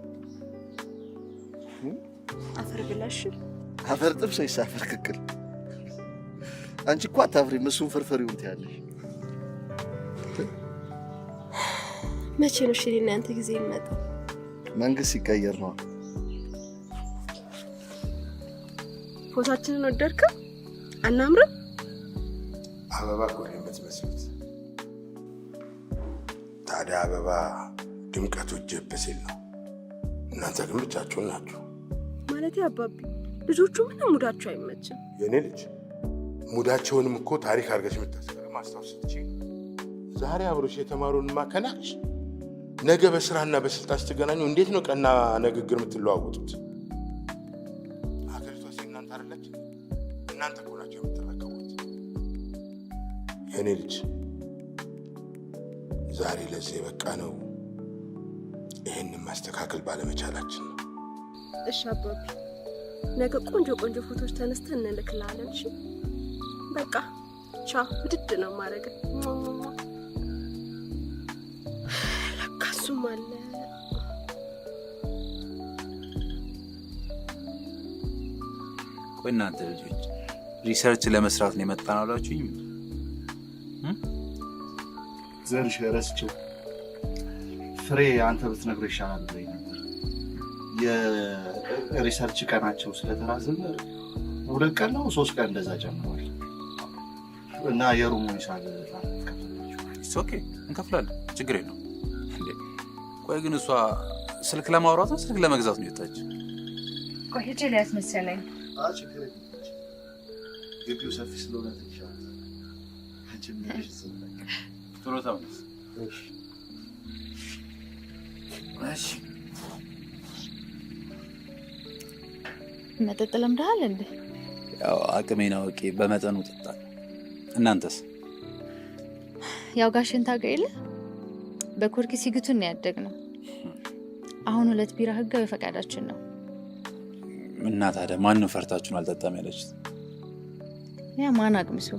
አፈር ብላሽ አፈር ጥብስ ወይስ አፈር ክክል? አንቺ እኮ አታፍሪም። እሱን ፍርፍር ይሁን ትያለሽ። መቼ ነው እሺ እኔና አንተ ጊዜ ይመጣ? መንግስት ሲቀየር ነው። ፎቶአችንን ወደድከው? አናምርም? አበባ እኮ ነው የምትመስሉት። ታዲያ አበባ ድምቀቱ ጀብ ሲል ነው። እናንተ ግን ብቻችሁን ናችሁ። ማለት አባቢ ልጆቹ ምንም ሙዳቸው አይመችም። የኔ ልጅ ሙዳቸውንም እኮ ታሪክ አድርገሽ የምታስቀር ማስታወስ ትችይ። ዛሬ አብሮሽ የተማሩን ማከናች ነገ በስራና በስልጣን ስትገናኙ እንዴት ነው ቀና ንግግር የምትለዋወጡት? ሀገሪቷ እናንተ አይደለች? እናንተ እኮ ናችሁ የምትረከቡት። የኔ ልጅ ዛሬ ለዚህ የበቃ ነው ይህንን ማስተካከል ባለመቻላችን ነው። እሺ አባቢ ነገ ቆንጆ ቆንጆ ፎቶዎች ተነስተን እንልክልሃለን። እሺ በቃ ቻው። ውድድ ነው ማድረግ ለካሱም አለ። ቆይ እናንተ ልጆች ሪሰርች ለመስራት ነው የመጣ ነው አላችሁኝ? ዘርሽ ረስቼው ፍሬ አንተ ብትነግረው ይሻላል ብለኝ ነበር። የሪሰርች ቀናቸው ስለተራዘመ 2 ቀን ነው 3 ቀን እንደዛ ጨምሯል እና የሩሙ ይሳል ኦኬ እንከፍላለን፣ ችግር የለውም። እንዴ ቆይ ግን እሷ ስልክ ለማውራት ነው ስልክ ለመግዛት ነው የወጣችው? ቆይ ሄጄ ሊያስመሰለኝ ችግር የለም። ግቢው ሰፊ ስለሆነ ትችላል። አንቺም ልጅ ቶሎ ተመለስ። እሺ መጠጥ ለምደሃል እንዴ? ያው አቅሜን አውቄ በመጠኑ እጠጣለሁ። እናንተስ? ያው ጋሽን ታውቀው በኮርኪ ሲግቱን ነው ያደግነው። አሁን 2 ቢራ ህጋዊ ፈቃዳችን ነው። እና ታዲያ ማንን ፈርታችሁን አልጠጣም ያለችት? ያ ማን አቅምሱ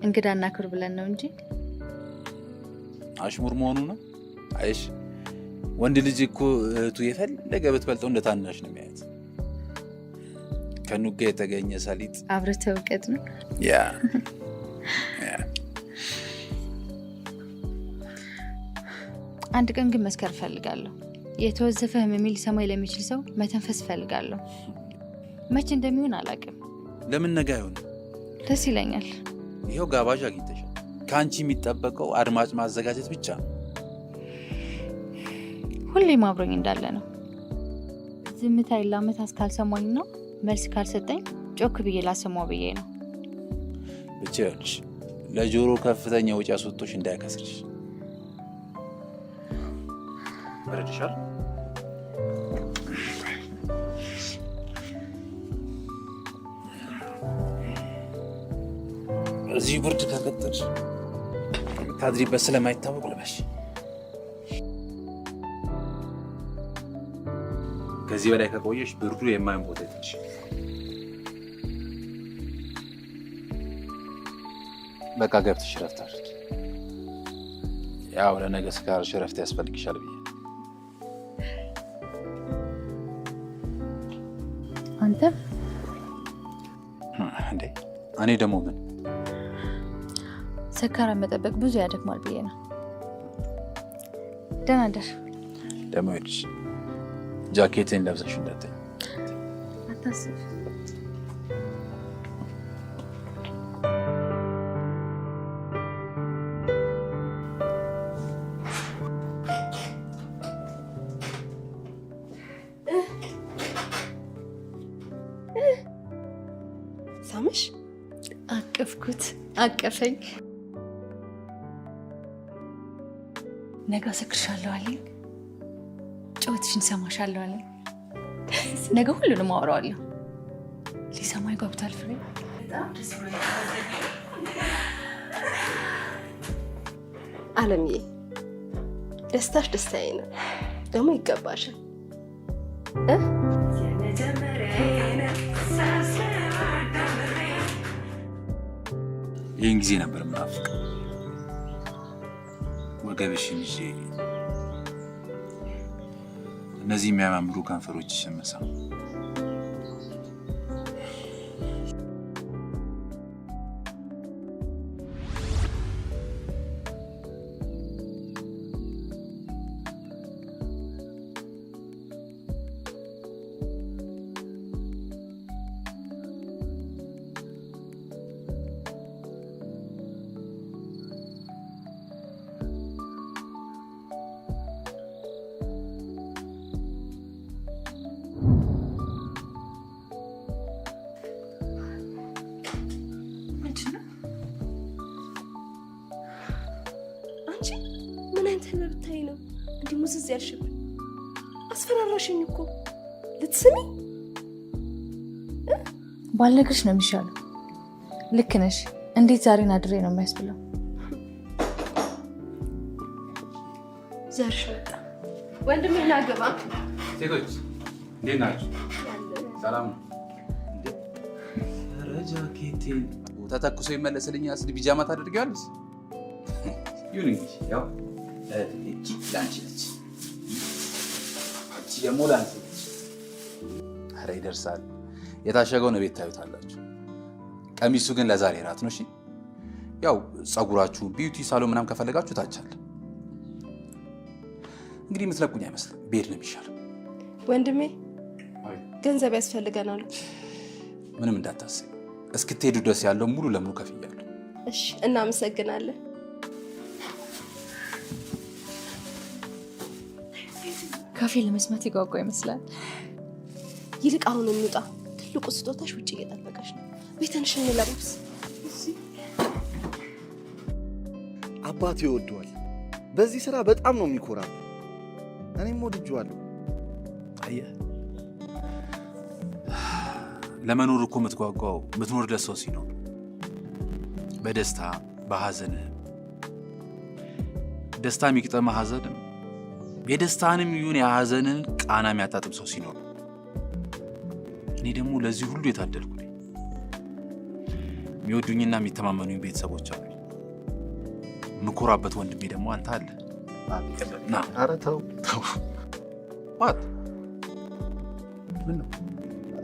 እንግዳና ክብር ብለን ነው እንጂ አሽሙር መሆኑ ነው። አይሽ ወንድ ልጅ እኮ እህቱ የፈለገ ብትበልጠው እንደ ታናሽ ነው የሚያየት። ከኑጋ የተገኘ ሰሊጥ አብረተ እውቀት ነው። ያ አንድ ቀን ግን መስከር እፈልጋለሁ። የተወዘፈ ህመም ሊሰማኝ ለሚችል ሰው መተንፈስ እፈልጋለሁ። መቼ እንደሚሆን አላውቅም። ለምን ነገ አይሆንም? ደስ ይለኛል። ይሄው ጋባዥ አግኝተሻል። ከአንቺ የሚጠበቀው አድማጭ ማዘጋጀት ብቻ ነው። ሁሌም አብሮኝ እንዳለ ነው። ዝምታ ለዓመት ካልሰማኝ ነው መልስ ካልሰጠኝ ጮክ ብዬ ላሰማው ብዬ ነው። ብቻ ይኸውልሽ ለጆሮ ከፍተኛ ወጪ አስወጥቶሽ እንዳያከስርሽ። በረድሻል። እዚህ ብርድ ከቀጠልሽ ታድሪበት ስለማይታወቅ ልበሽ። ከዚህ በላይ ከቆየሽ ብርዱ የማይሆን ቦታ ይጥልሽ። በቃ ገብተሽ ረፍት አድርጊ። ያው ለነገ ስካርሽ ረፍት ያስፈልግሻል ብዬ። አንተ እንዴ? እኔ ደግሞ ምን ሰካራን መጠበቅ ብዙ ያደክማል ብዬ ነው። ደህና ደር። ደግሞ ይልሽ ጃኬቴን ለብሰሽ እንዳትኝ። አታስብ። ሳምሽ አቀፍኩት፣ አቀፈኝ። ነገ አሰክርሻለሁ አለኝ። ጨዋታሽን ሰማሻለሁ አለኝ። ነገ ሁሉንም አወራዋለሁ። ሊሰማኝ ጓጉቷል ፍሬ። በጣም ደስ ብሎኛል። አለምዬ ደስታሽ ደስታዬ ነው፣ ደግሞ ይገባሻል። ይህን ጊዜ ነበር ምናፍቅ ወገብሽን ይዤ እነዚህ የሚያማምሩ ከንፈሮችሽን መሳም። ምን አይነት ልብታይ ነው እንዲህ ሙዝዝ ያልሽብኝ? አስፈራራሽኝ እኮ። ልትስሚ ባልነግርሽ ነው የሚሻለው። ልክ ነሽ። እንዴት ዛሬን አድሬ ነው የሚያስብለው። ዘርሽ መጣ። ወንድሜ ላገባ። ሴቶች እንዴት ናችሁ? ሰላም ነው? ጃኬቴን ተተኩሶ ይመለስልኛል ስል ቢጃማ ታደርጊዋለሽ? ይሁን እንግዲህ ያው እቺ ላንቺ ነች፣ እቺ ደግሞ ላንቺ ነች። ኧረ ይደርሳል። የታሸገውን ቤት ታዩታላችሁ። ቀሚሱ ግን ለዛሬ ራት ነው። እሺ ያው ጸጉራችሁ ቢዩቲ ሳሎን ምናምን ከፈለጋችሁ ታቻለ። እንግዲህ የምትለቁኝ አይመስልም። ቤት ነው የሚሻለው። ወንድሜ ገንዘብ ያስፈልገናል። ምንም እንዳታስብ። እስክትሄዱ ድረስ ያለው ሙሉ ለሙሉ ከፍያለሁ። እሺ እናመሰግናለን። ካፌ ለመስማት ይጓጓ ይመስላል። ይልቅ አሁን እንውጣ። ትልቁ ስጦታሽ ውጭ እየጠበቀሽ ነው። ቤትንሽ እንለብስ። አባቴ ይወደዋል። በዚህ ስራ በጣም ነው የሚኮራው። እኔም ወድጄዋለሁ። አየህ፣ ለመኖር እኮ የምትጓጓው የምትኖርለት ሰው ሲኖር፣ በደስታ በሐዘን ደስታ የሚቅጠማ ሐዘንም የደስታንም ይሁን የሐዘንን ቃና የሚያጣጥም ሰው ሲኖር፣ እኔ ደግሞ ለዚህ ሁሉ የታደልኩ ነኝ። የሚወዱኝና የሚተማመኑኝ ቤተሰቦች አሉ። የምኮራበት ወንድሜ ደግሞ አንተ አለ። ኧረ ተው ተው። ምን ነው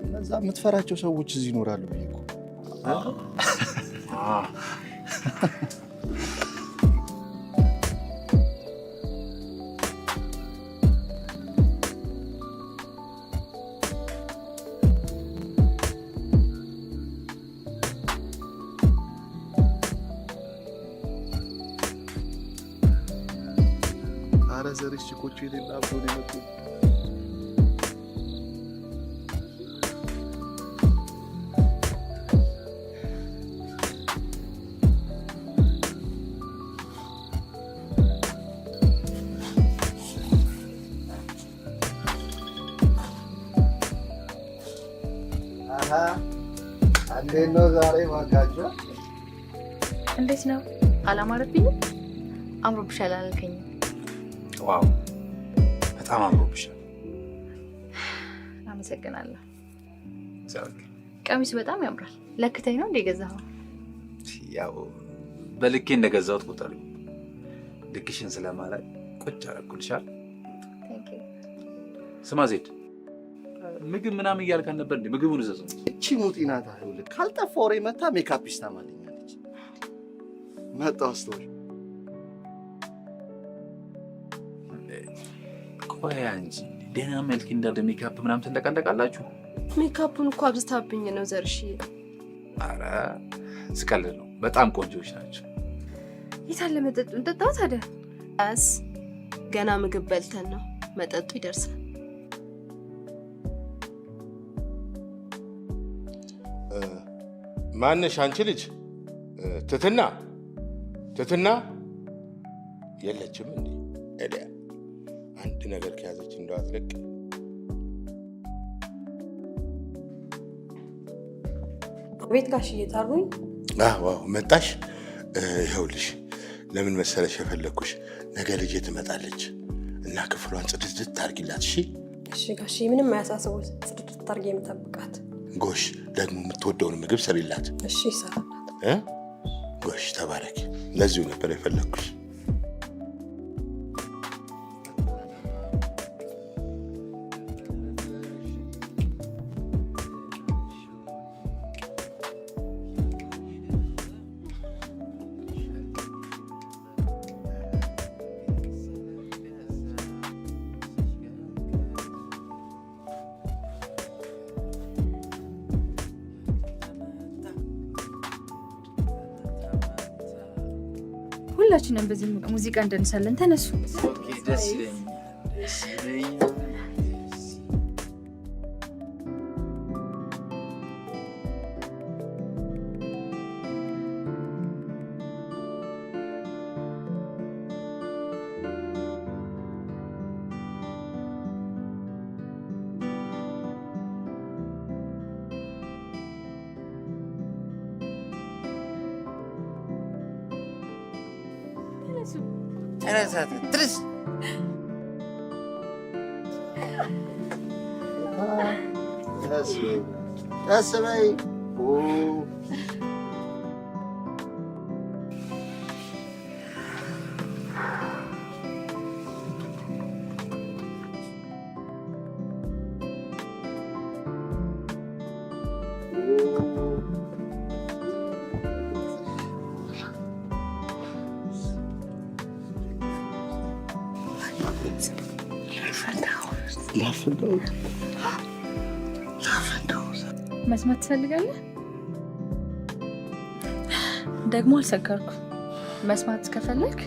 እነዛ የምትፈራቸው ሰዎች እዚህ ይኖራሉ ብዬ እኮ። ኧረ ዘርሽ ችኮቹ የሌላ አብሮ ነው የመጡ። እንዴት ነው ዛሬ ማጋጫ? እንዴት ነው? አላማረብኝም? አምሮብሻል አላልከኝም? ዋው በጣም አምሮብሻል። አመሰግናለሁ። ዘርግ ቀሚሱ በጣም ያምራል። ለክተኝ ነው እንደ ገዛኸው? ያው በልኬ እንደገዛሁት ቁጠሪ። ልክሽን ስለማላይ ቁጭ አደረኩልሻል። ስማ ዜድ፣ ምግብ ምናምን እያልካን ነበር እንዴ? ምግቡን እዘዘው። እቺ ሙጢናታ ይኸውልህ፣ ካልጠፋ ወሬ መታ ሜካፕ ታማልኛለች። መጣሁ አስተውል። ቆይ አንቺ ደህና መልክ እንዳለ ሜካፕ ምናምን ትለቀለቃላችሁ? ሜካፑን እኮ አብዝታብኝ ነው ዘርሽዬ። ኧረ ስቀልድ ነው። በጣም ቆንጆች ናቸው። የታለ መጠጡን? ጠጣው ታዲያ። ገና ምግብ በልተን ነው፣ መጠጡ ይደርሳል። ማነሽ አንቺ ልጅ? ትትና ትትና፣ የለችም እንዴ? እዲያ አንድ ነገር ከያዘች እንደው አትለቅ። ቤት ጋሽ እየጠሩኝ። አዎ መጣሽ? ይኸውልሽ ለምን መሰለሽ የፈለኩሽ ነገ ልጄ ትመጣለች እና ክፍሏን ጽድት አድርጊላት። እሺ? እሺ ጋሽ ምንም አያሳስቡት። ጽድት አድርጌ የምጠብቃት። ጎሽ ደግሞ የምትወደውን ምግብ ሰሪላት። እሺ ይሰራላት። ጎሽ ተባረክ። ለዚሁ ነበር የፈለኩሽ። ሁላችንም በዚህ ሙዚቃ እንደንሳለን። ተነሱ። ደስ ይለኛል። ትርስ ቀስ በይ። መስማት ትፈልጋለህ? ደግሞ አልሰከርኩም። መስማት ከፈለክ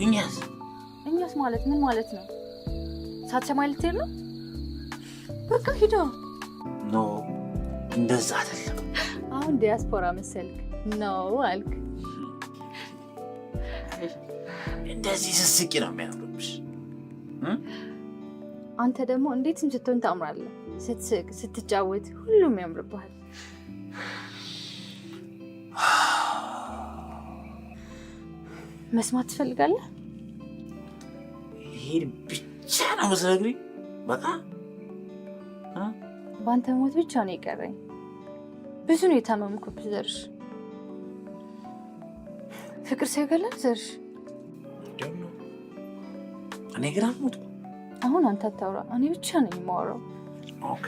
እኛስ ማለት ምን ማለት ነው? ሳትሰማ ልትሄድ ነው? በቃ ሂዳ። ኖ እንደዛ አይደለም። አሁን ዲያስፖራ መሰልክ ነው አልክ። እንደዚህ ስትስቂ ነው የሚያምርብሽ። አንተ ደግሞ እንዴትም ስትሆን ታምራለህ። ስትስቅ፣ ስትጫወት ሁሉም ያምርብሃል። መስማት ትፈልጋለህ? ይሄን ብቻ ነው የምትነግሪኝ? በቃ በአንተ ሞት ብቻ ነው የቀረኝ። ብዙ ነው የታመምኩብህ ዘርሽ። ፍቅር ሳይገላል ዘርሽ። እኔ ግን አልሞትኩም። አሁን አንተ አታውራ፣ እኔ ብቻ ነኝ የማወራው። ኦኬ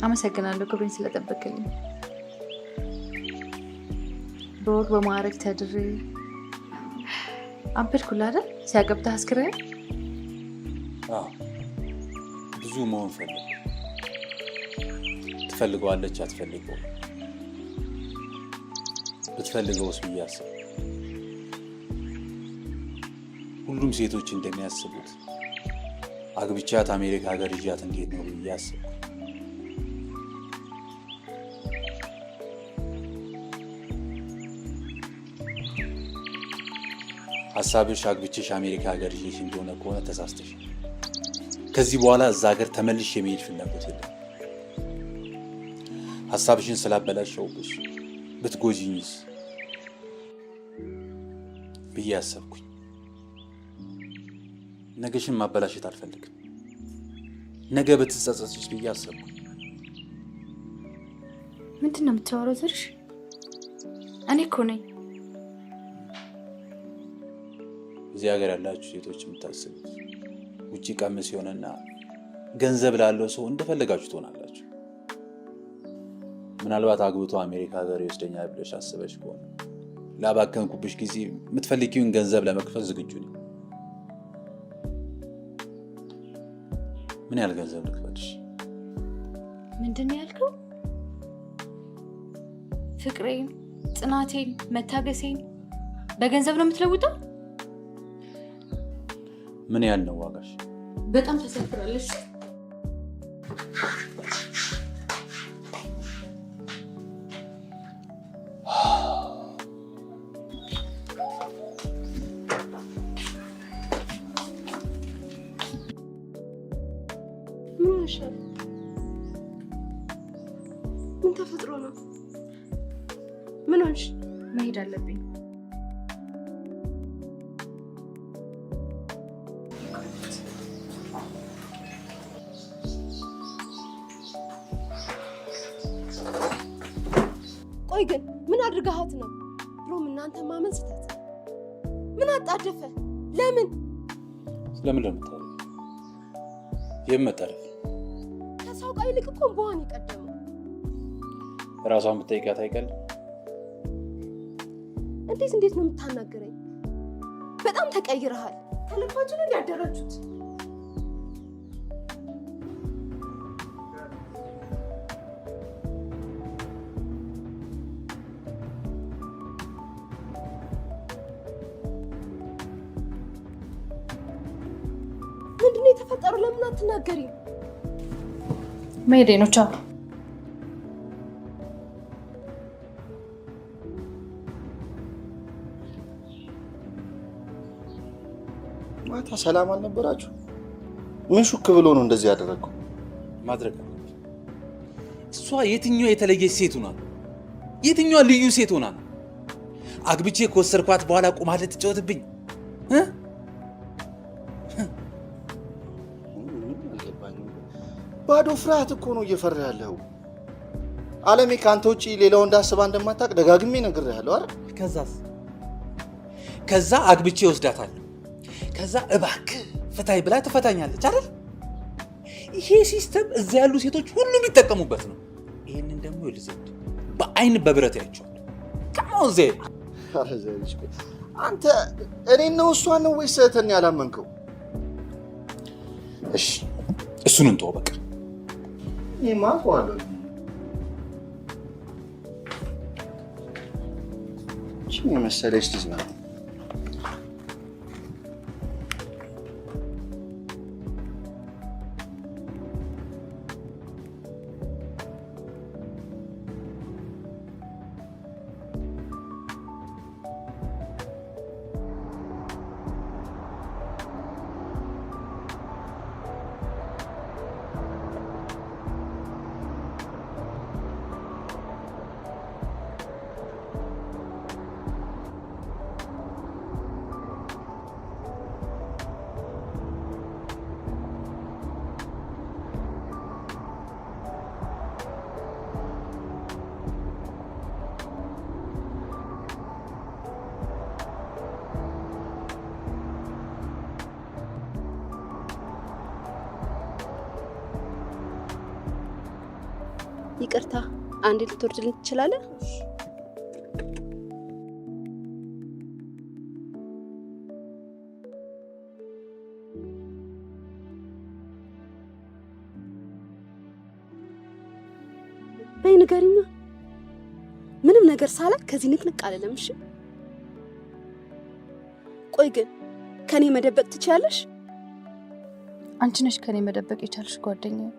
አመሰግናለሁ ክብሬን ስለጠበቅልኝ። በወግ በማዕረግ ተድሬ አበድኩልህ አይደል? ሲያገብተህ አስክረህ ብዙ መሆን ፈልግ ትፈልገዋለች አትፈልገው ብትፈልገውስ ብዬ አስብ። ሁሉም ሴቶች እንደሚያስቡት አግብቻት አሜሪካ ሀገር ይዣት እንዴት ነው ብዬ አስብ። ሀሳብሽ አግብቼሽ አሜሪካ ሀገር ይዤሽ እንደሆነ ከሆነ ተሳስተሽ። ከዚህ በኋላ እዛ ሀገር ተመልሼ የመሄድ ፍላጎት የለም። ሀሳብሽን ስላበላሸውብሽ ብትጎጂኝስ ብዬ አሰብኩኝ። ነገሽን ማበላሸት አልፈልግም። ነገ ብትጸጸችሽ ብዬ አሰብኩኝ። ምንድን ነው የምታወራው ዘርሽ? እኔ እኮ ነኝ። እዚህ ሀገር ያላችሁ ሴቶች የምታስቡት ውጪ ቀምስ ሲሆንና ገንዘብ ላለው ሰው እንደፈለጋችሁ ትሆናላችሁ። ምናልባት አግብቶ አሜሪካ ሀገር ይወስደኛል ብለሽ አስበሽ ከሆነ ላባከንኩብሽ ጊዜ የምትፈልጊውን ገንዘብ ለመክፈል ዝግጁ ነኝ። ምን ያህል ገንዘብ ልክፈልሽ? ምንድን ነው ያልከው? ፍቅሬን፣ ጽናቴን፣ መታገሴን በገንዘብ ነው የምትለውጠው? ምን ያህል ነው ዋጋሽ? በጣም ተሰፍራለሽ። ምን ተፈጥሮ ነው? ምን ሆንሽ? መሄድ አለብኝ። ቆይ ግን ምን አድርጋሃት ነው? ብሎም እናንተ ማመን ስህተት። ምን አጣደፈ? ለምን ስለምን ለምታወሪ? የምመጣረፍ ከሰው ጋር ይልቅ እኮ በዋን ይቀደም። ራሷን ብትጠይቃት አይቀል? እንዴት ነው የምታናገረኝ? በጣም ተቀይረሃል። ከልባችሁ ነው ያደራችሁት። ምንድነው የተፈጠረው? ለምን አትናገሪም? መሄዴ ነው። ቻው። ማታ ሰላም አልነበራችሁ? ምን ሹክ ብሎ ነው እንደዚህ ያደረገው? ማድረግ አለበት። እሷ የትኛው የተለየች ሴት ሆና ነው? የትኛው ልዩ ሴት ሆና ነው? አግብቼ ከወሰድኳት በኋላ ቁማ ልትጫወትብኝ? ባዶ ፍርሃት እኮ ነው እየፈራ ያለው። አለሜ ካንተ ውጪ ሌላው እንዳስባ እንደማታውቅ ደጋግሜ ነግሬሃለሁ አይደል? ከዛ አግብቼ ወስዳታለሁ። ከዛ እባክህ ፍታይ ብላ ትፈታኛለች አይደል? ይሄ ሲስተም እዛ ያሉ ሴቶች ሁሉ የሚጠቀሙበት ነው። ይሄንን ደግሞ ይልዘድ በአይን በብረት ያያቸዋል። ከማው ዘ አንተ እኔን ነው እሷን ነው ወይስ እህትን ያላመንከው? እሺ እሱን እንተው በቃ። እኔማ አውቀዋለሁ። እሺ መሰለሽ ልጅ ነው። ይቅርታ፣ አንዴ ልትወርድልን ትችላለህ? በይ ንገሪኛ። ምንም ነገር ሳላቅ ከዚህ ንቅንቅ አልልም። እሺ ቆይ ግን ከኔ መደበቅ ትችያለሽ? አንቺ ነሽ ከኔ መደበቅ የቻልሽ ጓደኛዬ።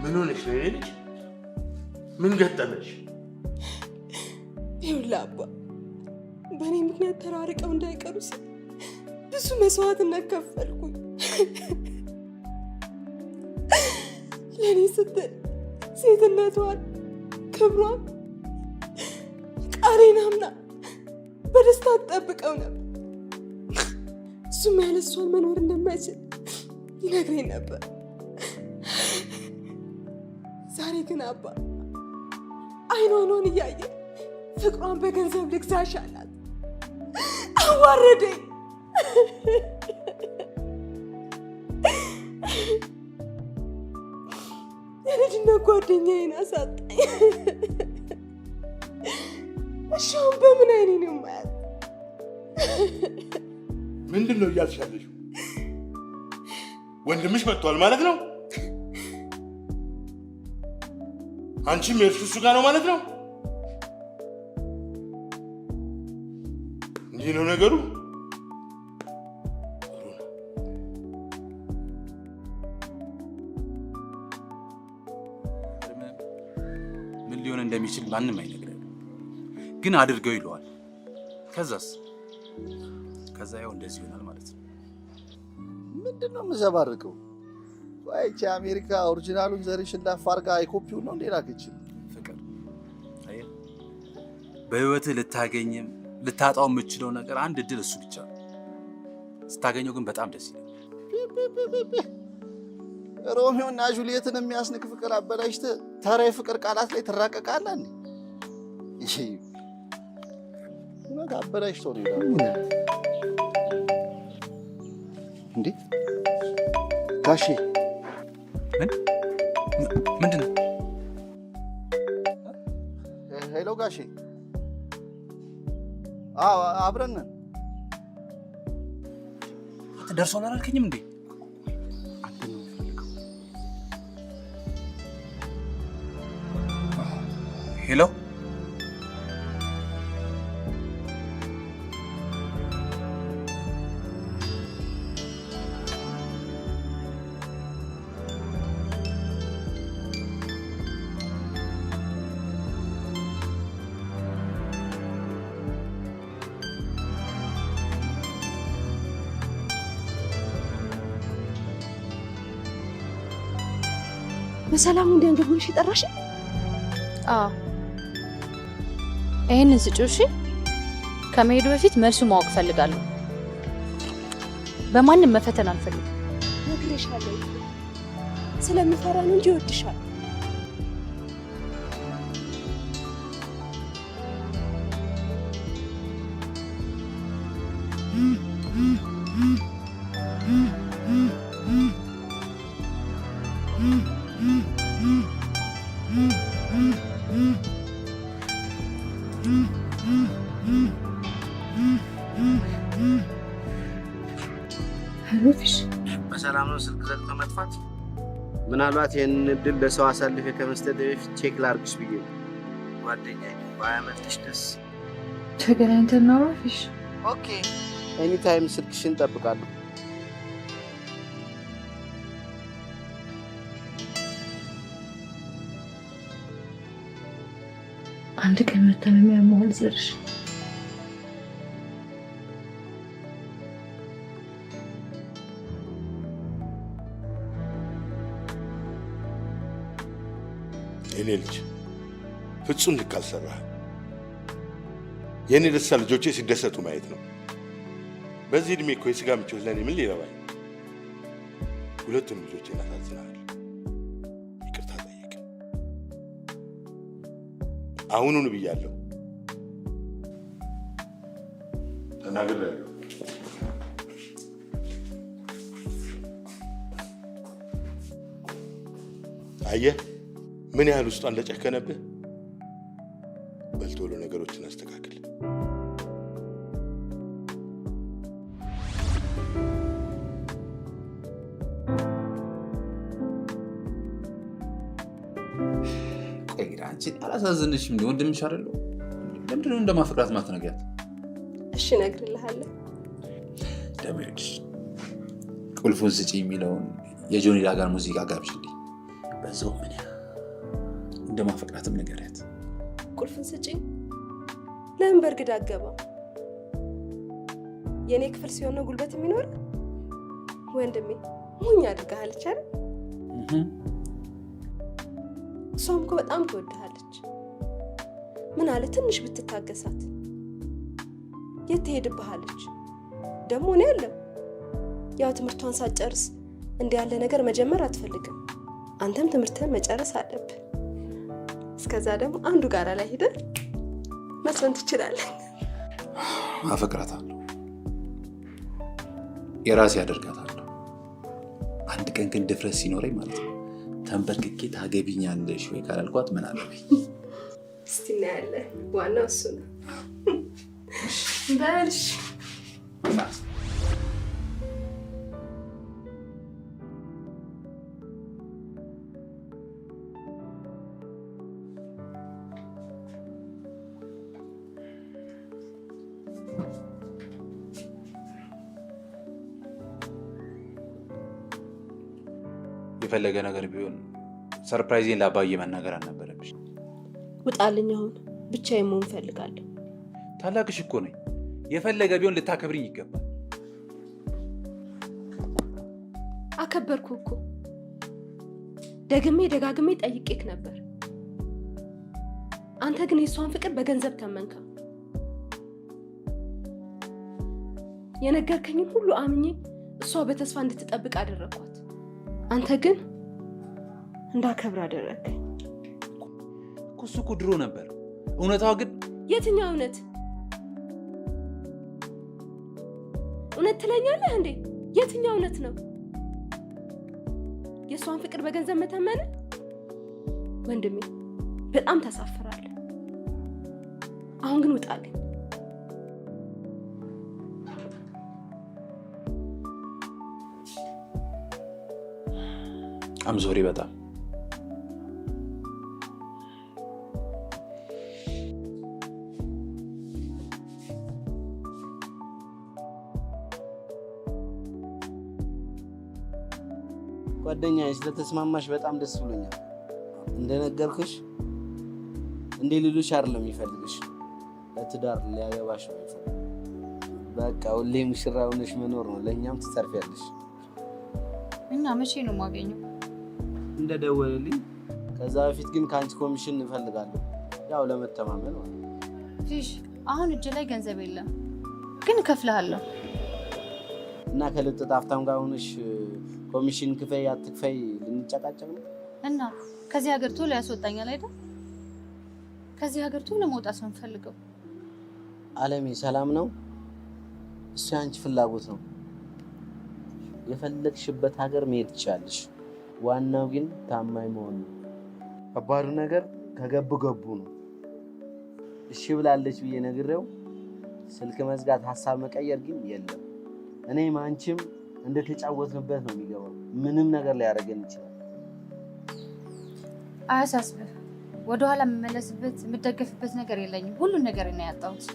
ምን ሆነሽ ነው ልጅ? ምን ገጠመሽ? ይኸውልህ አባ፣ በእኔ ምክንያት ተራርቀው እንዳይቀሩ ሲል ብዙ መስዋዕትነት ከፈልኩኝ። ለእኔ ስትል ሴትነቷን፣ ክብሯን፣ ቃሌን አምና በደስታ ትጠብቀው ነበር። እሱም ያለ እሷን መኖር እንደማይችል ይነግረኝ ነበር። ዛሬ ግን አባ አይኗን እያየ ፍቅሯን በገንዘብ ልግዛሽ አላት። አዋረደኝ። የልጅነት ጓደኛዬን አሳጣኝ። እሺ አሁን በምን አይኔ ነው የማያት? ምንድን ነው እያልሽ ያለሽው? ወንድምሽ መጥቷል ማለት ነው? አንቺም የእርሱ እሱ ጋር ነው ማለት ነው? እንዲህ ነው ነገሩ? ምን ሊሆን እንደሚችል ማንም አይነግረንም፣ ግን አድርገው ይለዋል። ከዛ ያው እንደዚህ ይሆናል ማለት ነው። ምንድን ነው የምዘባርቀው? ይቺ አሜሪካ ኦሪጂናሉን ዘርሽን ላፋርጋ አይኮፒው ነው እንዴ ላከችል? ፍቅር አየህ፣ በህይወትህ ልታገኝም ልታጣው የምችለው ነገር አንድ እድል እሱ ብቻ ነው። ስታገኘው ግን በጣም ደስ ይላል። ሮሚዮና ጁሊየትን የሚያስንቅ ፍቅር አበላሽተህ ተራ የፍቅር ቃላት ላይ ትራቀቃለህ እንዴ? እሺ ምን አበላሽተው ነው እንዴ? ጋሼ ምንድን ነው? ሄሎ ጋሼ። አዎ አብረን ነን። ደርሷል አላልከኝም እንዴ? ሄሎ በሰላም እንዲያንገቡሽ ይጠራሽ? አዎ ይሄንን ስጪው። እሺ ከመሄዱ በፊት መልሱ ማወቅ ፈልጋለሁ። በማንም መፈተን አልፈልግም። ነግሬሻለሁ። ስለሚፈራ ነው እንጂ ይወድሻል። በሰላም ነው ስልክ ዘግቶ መጥፋት? ምናልባት ይህንን እድል ለሰው አሳልፌ ከመስጠት በፊት ቼክ ላድርግሽ ብዬ ነው። ጓደኛዬ ባያመልጥሽ ደስ። ተገናኝተን ነው ፊሽ? ኦኬ ኤኒ ታይም ስልክሽን እጠብቃለሁ። አንድ ቀን መታመሚያ መሆን ዘርሽ የኔ ልጅ ፍጹም ልክ አልሰራህም። የኔ ደስታ ልጆቼ ሲደሰቱ ማየት ነው። በዚህ እድሜ እኮ የስጋ ምቾት ለእኔ ምን ሊረባኝ? ሁለቱንም ልጆቼን አሳዝነሃል። ይቅርታ ጠይቅ። አሁኑን ብያለሁ። ተናግሬያለሁ። አየህ ምን ያህል ውስጧ እንደጨከነብህ። በልቶሎ ነገሮችን አስተካክል። ቆይ አንቺ አላሳዝንሽም? እንደ ወንድምሽ አይደለሁ? ለምንድን ነው እንደማፈቅራት ማትነግሪያት? እሺ እነግርልሃለሁ። ደምሽ ቁልፉን ስጪ የሚለውን የጆኒ ዳጋን ሙዚቃ ጋብዥልኝ። በዛው ምን እንደማፈቅራትም ንገሪያት። ቁልፉን ስጪኝ? ለምን በርግድ አገባ? የኔ ክፍል ሲሆን ነው ጉልበት የሚኖር? ወንድሜ ሙኝ አድርጋለች አይደል? እሷም እኮ በጣም ትወድሃለች። ምን አለ ትንሽ ብትታገሳት? የት ትሄድብሃለች? ደግሞ እኔ ያለው ያው ትምህርቷን ሳትጨርስ እንዲህ ያለ ነገር መጀመር አትፈልግም። አንተም ትምህርትህን መጨረስ አለብህ። እስከዛ ደግሞ አንዱ ጋራ ላይ ሄደህ መስፈን ትችላለህ። አፈቅራታለሁ፣ የራሴ አደርጋታለሁ። አንድ ቀን ግን ድፍረት ሲኖረኝ ማለት ነው ተንበርክኬ ታገቢኛለሽ ወይ ካላልኳት ምን አለብኝ? እስቲ እናያለን። ዋናው እሱ ነው። በልሽ የፈለገ ነገር ቢሆን ሰርፕራይዜን ለአባዬ መናገር አልነበረብሽ። ውጣልኝ። አሁን ብቻዬን መሆን እፈልጋለሁ። ታላቅሽ እኮ ነኝ። የፈለገ ቢሆን ልታከብሪኝ ይገባል። አከበርኩ እኮ። ደግሜ ደጋግሜ ጠይቄክ ነበር። አንተ ግን የሷን ፍቅር በገንዘብ ተመንከው። የነገርከኝን ሁሉ አምኜ እሷ በተስፋ እንድትጠብቅ አደረኳት። አንተ ግን እንዳከብር አደረከኝ። እሱ እኮ ድሮ ነበር። እውነታው ግን የትኛው እውነት? እውነት ትለኛለህ እንዴ? የትኛው እውነት ነው? የእሷን ፍቅር በገንዘብ መተመን? ወንድሜ በጣም ታሳፍራለህ። አሁን ግን ውጣልኝ። አምዞሪ በጣም ጓደኛዬ ስለተስማማሽ በጣም ደስ ብሎኛል። እንደነገርኩሽ እንደ ሌሎች አይደለም የሚፈልግሽ፣ ለትዳር ሊያገባሽ ነው የሚፈልግ። በቃ ሁሌ ሙሽራ ሆነሽ መኖር ነው። ለእኛም ትሰርፊያለሽ። እና መቼ ነው የማገኘው? እንደደወልልኝ። ከዛ በፊት ግን ከአንቺ ኮሚሽን እንፈልጋለሁ፣ ያው ለመተማመን ማለት ነው። ፊሽ አሁን እጅ ላይ ገንዘብ የለም፣ ግን እከፍልሃለሁ። እና ከልጥጥ ሀብታም ጋር ሆነሽ ኮሚሽን ክፈይ አትክፈይ ልንጨቃጨቅ ነው? እና ከዚህ ሀገር ቶሎ ያስወጣኛል አይደል? ከዚህ ሀገር ቶሎ መውጣት ነው የምፈልገው። አለሜ ሰላም ነው? እሱ የአንቺ ፍላጎት ነው። የፈለግሽበት ሀገር መሄድ ትችላለሽ። ዋናው ግን ታማኝ መሆን ነው። ከባዱ ነገር ከገቡ ገቡ ነው። እሺ ብላለች ብዬ ነግሬው ስልክ መዝጋት ሀሳብ መቀየር ግን የለም። እኔም አንቺም እንደተጫወትንበት ነው የሚገባው። ምንም ነገር ሊያደርገን ይችላል። አያሳስብህ። ወደኋላ የምመለስበት የምደገፍበት ነገር የለኝም። ሁሉን ነገር ነው ያጣሁት።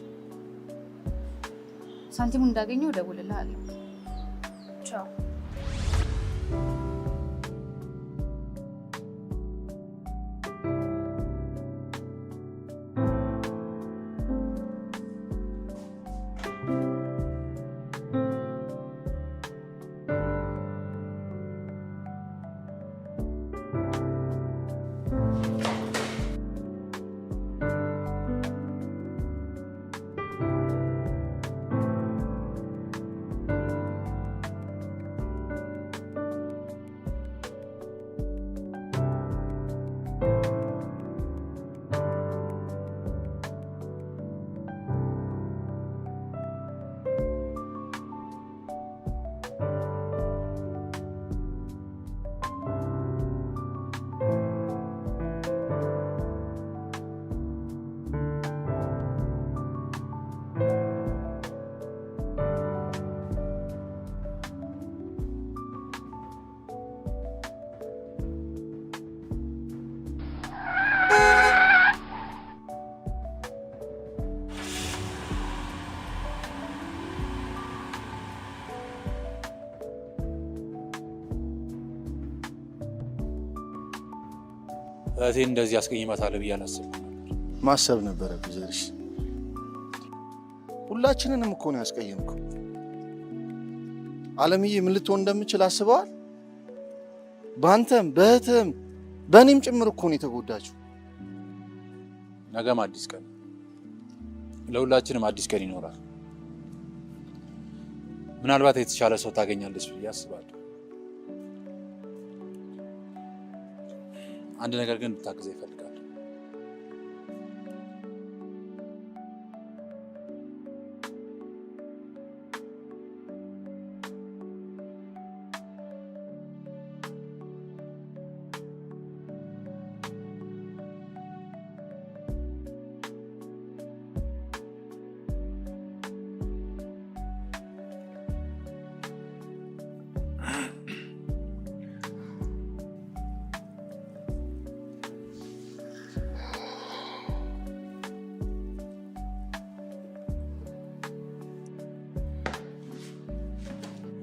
ሳንቲሙን እንዳገኘው እደውልልሃለሁ። ቻው። እህቴን እንደዚህ አስቀይማታለሁ ብዬ አላሰብኩም ነበር። ማሰብ ነበረብህ ዘርሽ። ሁላችንንም እኮ ነው ያስቀየምከው። አለምዬ ምን ልትሆን እንደምችል አስበዋል? በአንተም በእህትም በእኔም ጭምር እኮ ነው የተጎዳችው። ነገም አዲስ ቀን፣ ለሁላችንም አዲስ ቀን ይኖራል። ምናልባት የተሻለ ሰው ታገኛለች ብዬ አስባለሁ። አንድ ነገር ግን እንድታግዘ ይፈልጋል።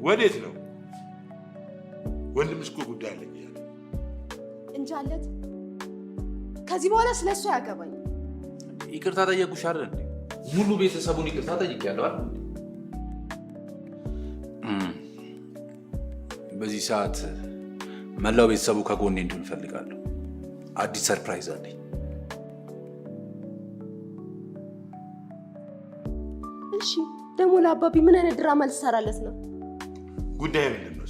ወዴት ነው? ወንድምሽ እኮ ጉዳይ አለኝ እያለ እንጃለት። ከዚህ በኋላ ስለሱ ያገባኝ። ይቅርታ ጠየቁሽ አይደል እንዴ? ሙሉ ቤተሰቡን ይቅርታ ጠይቄያለሁ አይደል? በዚህ ሰዓት መላው ቤተሰቡ ከጎኔ እንዲሆን እፈልጋለሁ። አዲስ ሰርፕራይዝ አለኝ። እሺ፣ ደግሞ ለአባቢ ምን አይነት ድራማ ልትሰራለት ነው? ጉዳይ ምንድን ነው?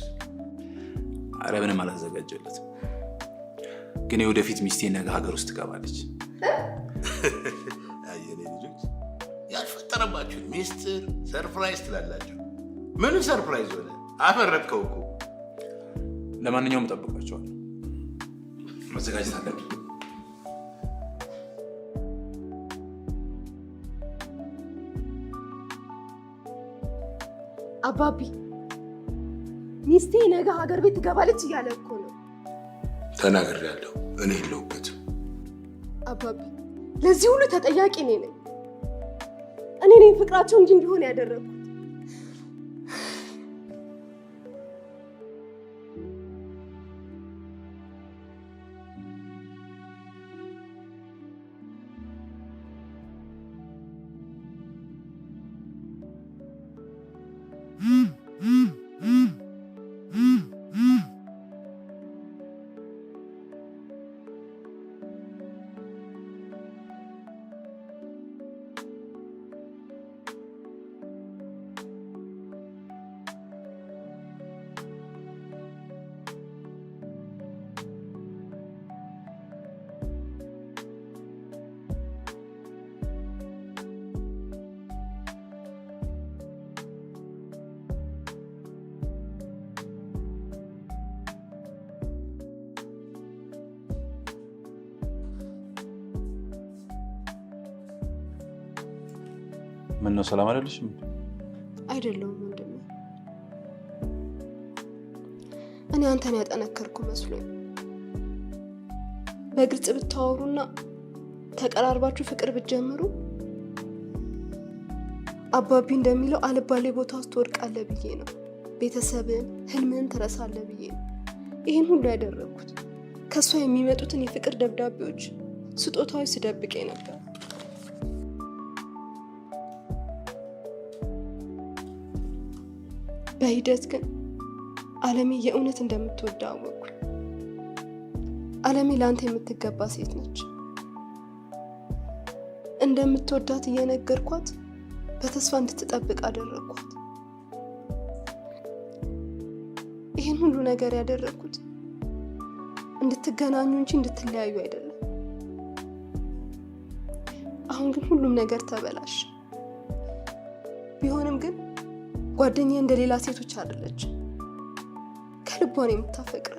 ኧረ ምንም አላዘጋጀለትም። ግን የወደፊት ሚስቴ ነገ ሀገር ውስጥ ትገባለች። አየኔ ልጆች ያልፈጠረባችሁን ሚስጥር ሰርፕራይዝ ትላላችሁ። ምን ሰርፕራይዝ ሆነ? አፈረጥከው እኮ። ለማንኛውም እጠብቃቸዋለሁ። መዘጋጀት አለብን። አባቢ ሚስቴ ነገ ሀገር ቤት ትገባለች እያለ እኮ ነው። ተናግሬያለሁ። እኔ የለሁበትም። አባቢ ለዚህ ሁሉ ተጠያቂ እኔ ነኝ። እኔ ነኝ ፍቅራቸው እንጂ እንዲሆን ያደረኩት። ምን ነው ሰላም አይደለሽም? አይደለሁም ወንድሜ። እኔ አንተን ያጠነከርኩ መስሎኝ። በግልጽ ብታወሩና ተቀራርባችሁ ፍቅር ብትጀምሩ አባቢ እንደሚለው አልባሌ ቦታ ውስጥ ትወድቃለህ ብዬ ነው። ቤተሰብን፣ ህልምህን ትረሳለህ ብዬ ነው ይህን ሁሉ ያደረኩት። ከሷ የሚመጡትን የፍቅር ደብዳቤዎች፣ ስጦታዎች ስደብቄ ነበር። በሂደት ግን አለሜ የእውነት እንደምትወዳ አወቅኩ። አለሜ ለአንተ የምትገባ ሴት ነች። እንደምትወዳት እየነገርኳት በተስፋ እንድትጠብቅ አደረግኳት። ይህን ሁሉ ነገር ያደረግኩት እንድትገናኙ እንጂ እንድትለያዩ አይደለም። አሁን ግን ሁሉም ነገር ተበላሽ። ቢሆንም ግን ጓደኛዬ እንደሌላ ሴቶች አይደለች። ከልቧ ነው የምታፈቅረው።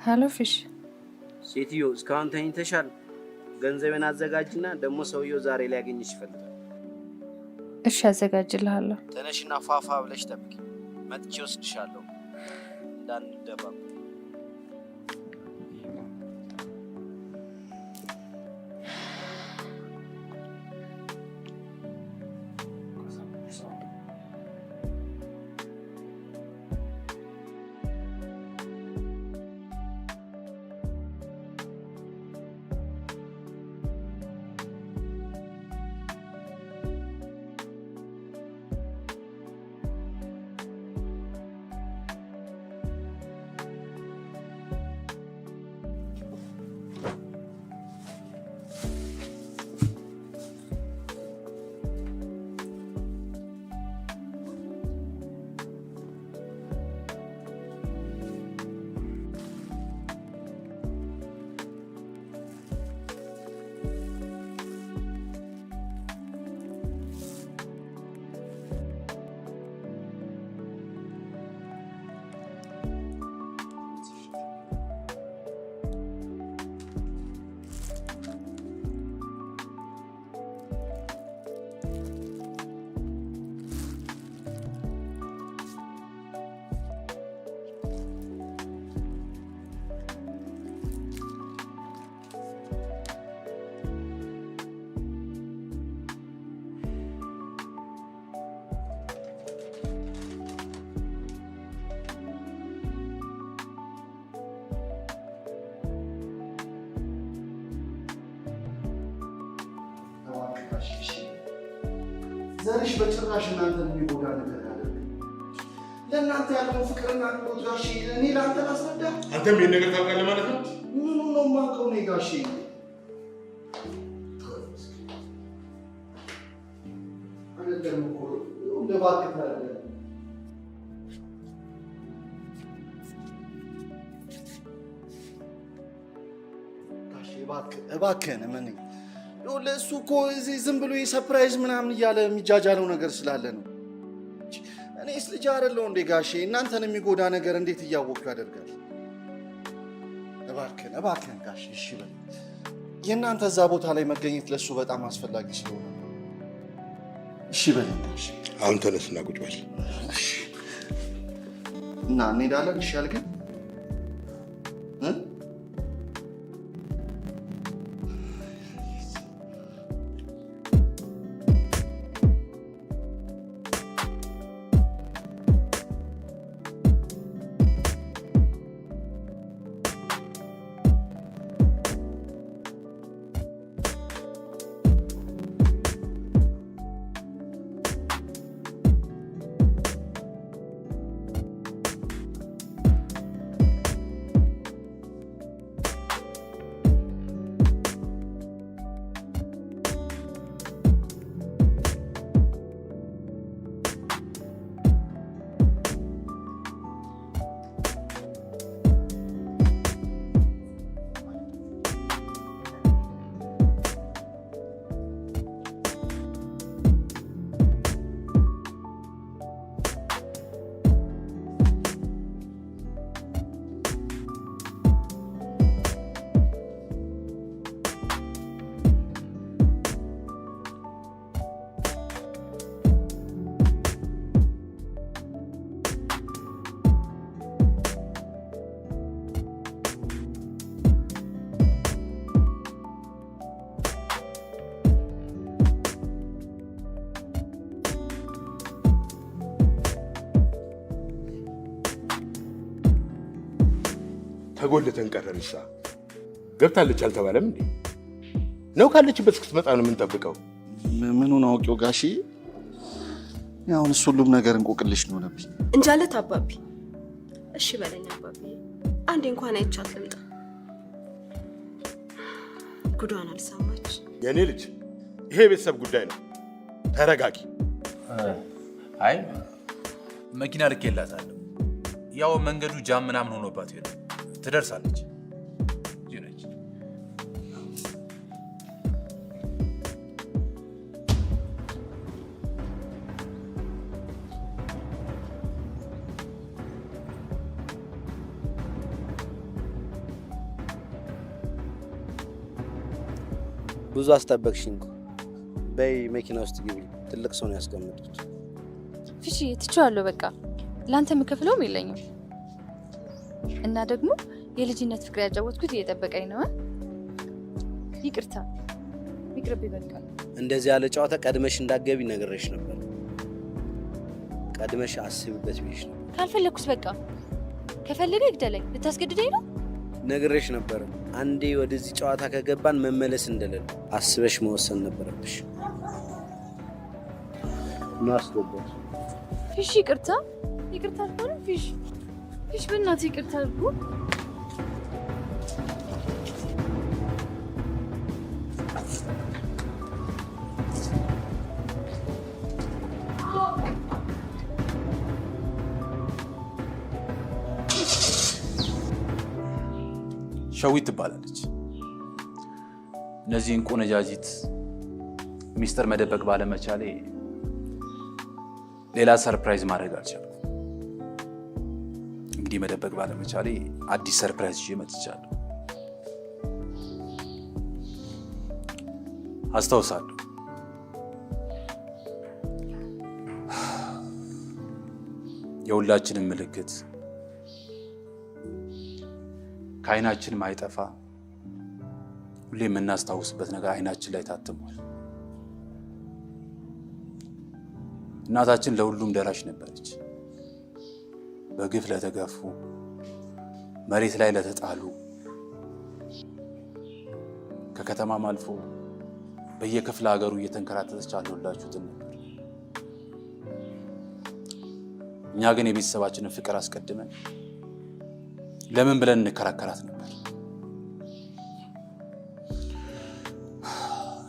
ሄሎ ፊሽ። ሴትዮ እስካሁን ተኝተሻል? ገንዘቤን አዘጋጅና ደግሞ ሰውየው ዛሬ ሊያገኝሽ ይፈልጋል። እሺ አዘጋጅልሃለሁ። ተነሽና ፋፋ ብለሽ ጠብቂ። መጥቼ ወስድሻለሁ። እንዳንደባብ። ዘርሽ በጭራሽ እናንተን የሚጎዳ ነገር ያደርግ ለእናንተ ያለውን ፍቅርና አክብሮት ጋሼ እኔ ለአንተ ላስረዳ። አንተም ይህን ነገር ታውቃለህ ማለት ነው? ምኑ ነው የማውቀው እኔ ጋሼ? አይደለም እኮ እባክህ አይደለም ጋሼ እባክህን ምን ለእሱ እኮ እዚህ ዝም ብሎ የሰርፕራይዝ ምናምን እያለ የሚጃጃለው ነገር ስላለ ነው። እኔስ ልጅ አይደለሁ እንዴ ጋሼ? እናንተን የሚጎዳ ነገር እንዴት እያወቅሁ ያደርጋል? እባክህን ጋሼ እሺ በል። የእናንተ እዛ ቦታ ላይ መገኘት ለእሱ በጣም አስፈላጊ ስለሆነ እሺ በለኝ ጋሼ። አሁን ተነስና ቁጭ በል እና እንሄዳለን። እሺ አልከኝ? ተጎልተን ቀረንሳ። ገብታለች አልተባለም እንዴ? ነው ካለችበት እስክትመጣ ነው የምንጠብቀው? ምኑን አውቄው ጋሼ? አሁንስ ሁሉም ነገር እንቆቅልሽ ነው ሆነብኝ። እንጃለት አባቢ። እሺ በለኝ አባቢ፣ አንዴ እንኳን አይቻት ልምጣ። ጉዷን አልሰማች። የኔ ልጅ ይሄ ቤተሰብ ጉዳይ ነው፣ ተረጋጊ። አይ መኪና ልኬላታለሁ። ያው መንገዱ ጃም ምናምን ሆኖባት ይሄ ትደርሳለች። ብዙ አስጠበቅሽኝ እኮ። በይ መኪና ውስጥ ግቢ። ትልቅ ሰው ነው ያስቀምጡት። ፊሽ ትቼዋለሁ። በቃ ላንተ የምከፍለውም የለኝም እና ደግሞ የልጅነት ፍቅር ያጫወትኩት እየጠበቀኝ ነው። ይቅርታ ይቅርብኝ። በቃ እንደዚህ ያለ ጨዋታ ቀድመሽ እንዳትገቢ ነግሬሽ ነበር። ቀድመሽ አስቢበት ብዬሽ ነው። ካልፈለኩስ በቃ ከፈለገ ይግደለኝ። ልታስገድደኝ ነው? ነግሬሽ ነበር። አንዴ ወደዚህ ጨዋታ ከገባን መመለስ እንደሌለ አስበሽ መወሰን ነበረብሽ። ማስገባት ፊሽ ይቅርታ ይቅርታ አልኩኝ። ፊሽ በእናትህ ይቅርታ አልኩኝ። ሸዊት ትባላለች። እነዚህን ቆነጃጅት ሚስጥር መደበቅ ባለመቻሌ ሌላ ሰርፕራይዝ ማድረግ አልቻልኩም። እንግዲህ መደበቅ ባለመቻሌ አዲስ ሰርፕራይዝ ይዤ መጥቻለሁ። አስታውሳለሁ የሁላችንም ምልክት ከአይናችን ማይጠፋ ሁሌ የምናስታውስበት ነገር አይናችን ላይ ታትሟል። እናታችን ለሁሉም ደራሽ ነበረች። በግፍ ለተገፉ፣ መሬት ላይ ለተጣሉ፣ ከከተማም አልፎ በየክፍለ ሀገሩ እየተንከራተተች አለሁላችሁትን ነበር። እኛ ግን የቤተሰባችንን ፍቅር አስቀድመን ለምን ብለን እንከራከራት ነበር።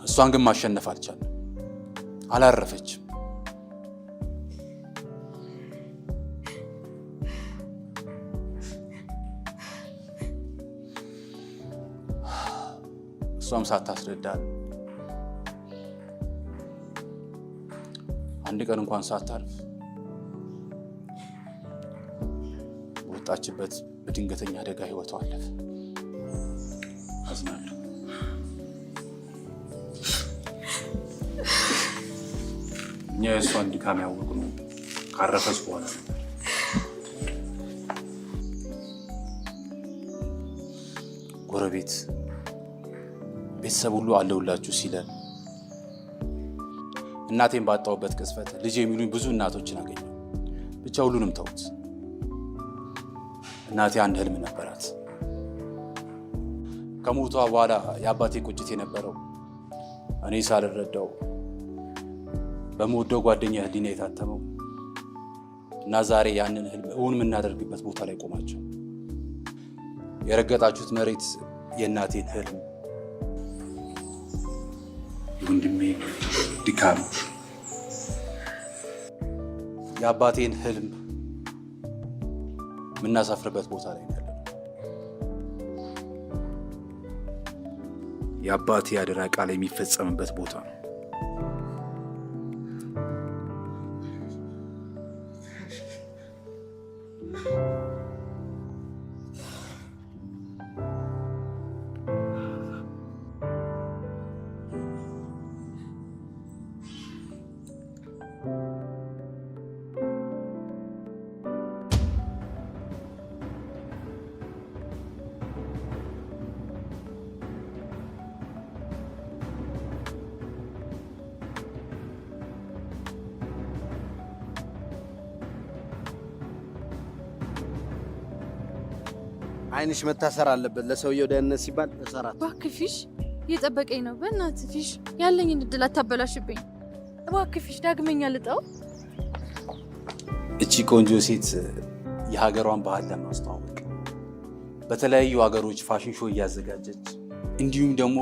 እሷን ግን ማሸነፍ አልቻለም። አላረፈችም። እሷም ሳታስረዳን አንድ ቀን እንኳን ሳታርፍ ወጣችበት በድንገተኛ አደጋ ህይወቷ አለፈ። አዝናለሁ። እኛ የእሷን ድካም ያወቅነው ካረፈች በኋላ ነበር። ጎረቤት፣ ቤተሰብ ሁሉ አለሁላችሁ ሲለን እናቴን ባጣሁበት ቅጽበት ልጅ የሚሉኝ ብዙ እናቶችን አገኘሁ። ብቻ ሁሉንም ተውት። እናቴ አንድ ህልም ነበራት። ከሞቷ በኋላ የአባቴ ቁጭት የነበረው እኔ ሳልረዳው በመወደው ጓደኛ ህሊና የታተመው እና ዛሬ ያንን ህልም እውን የምናደርግበት ቦታ ላይ ቆማቸው። የረገጣችሁት መሬት የእናቴን ህልም፣ የወንድሜ ድካም፣ የአባቴን ህልም የምናሳፍርበት ቦታ ላይ ነው ያለው። የአባቴ አደራ ቃል የሚፈጸምበት ቦታ ነው። አይንሽ መታሰር አለበት። ለሰውየው ደህንነት ሲባል ተሰራት። እባክህ ፊሽ፣ እየጠበቀኝ ነው። በእናትህ ፊሽ፣ ያለኝን እድል አታበላሽብኝ እባክህ ፊሽ። ዳግመኛ ልጠው። እቺ ቆንጆ ሴት የሀገሯን ባህል ለማስተዋወቅ በተለያዩ ሀገሮች ፋሽን ሾው እያዘጋጀች እንዲሁም ደግሞ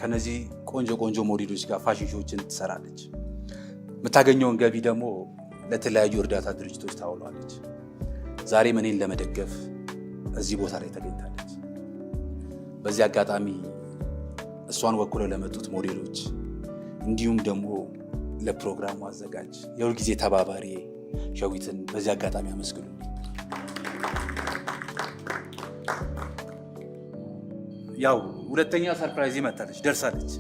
ከነዚህ ቆንጆ ቆንጆ ሞዴሎች ጋር ፋሽን ሾዎችን ትሰራለች። የምታገኘውን ገቢ ደግሞ ለተለያዩ እርዳታ ድርጅቶች ታውላለች። ዛሬ እኔን ለመደገፍ እዚህ ቦታ ላይ ተገኝታለች። በዚህ አጋጣሚ እሷን ወክለው ለመጡት ሞዴሎች እንዲሁም ደግሞ ለፕሮግራሙ አዘጋጅ የሁል ጊዜ ተባባሪ ሸዊትን በዚህ አጋጣሚ አመስግኑልኝ። ያው ሁለተኛ ሰርፕራይዝ መጣለች፣ ደርሳለች።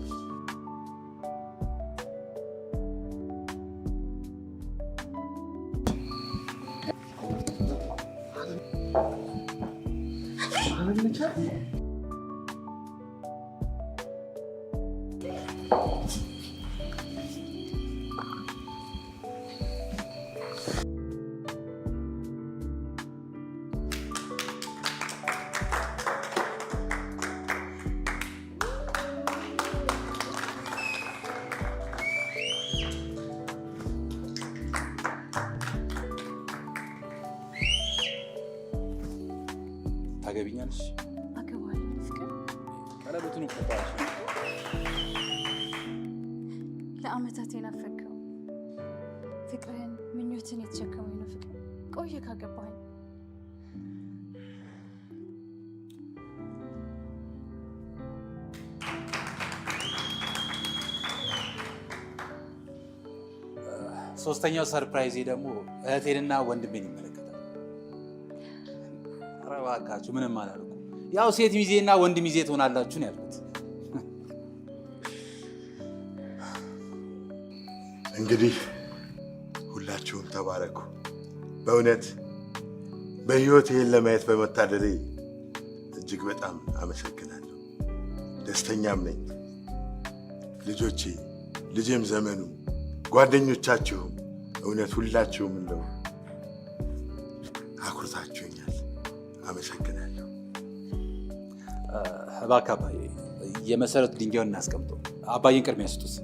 ታገቢኛለሽ? አገባለሁ ፍቅር። ቀለበቱን ፈታሽ። ለአመታት የናፈቀው ፍቅርህን ምኞትን የተሸከመኝ ነው ፍቅር። ቆየ ካገባኝ ሶስተኛው ሰርፕራይዝ ደግሞ እህቴንና ወንድሜን ይመለከታል። ኧረ እባካችሁ ምንም አላልኩም። ያው ሴት ሚዜና ወንድ ሚዜ ትሆናላችሁ ነው ያልኩት። እንግዲህ ሁላችሁም ተባረኩ። በእውነት በህይወት ይሄን ለማየት በመታደሌ እጅግ በጣም አመሰግናለሁ። ደስተኛም ነኝ። ልጆቼ፣ ልጄም ዘመኑ፣ ጓደኞቻችሁም እውነት ሁላችሁም እንደው አኩርታችሁኛል። አመሰግናለሁ። እባክህ አባዬ የመሰረቱ ድንጋዩን እናስቀምጠው። አባዬን ቅድሚያ ስጡት።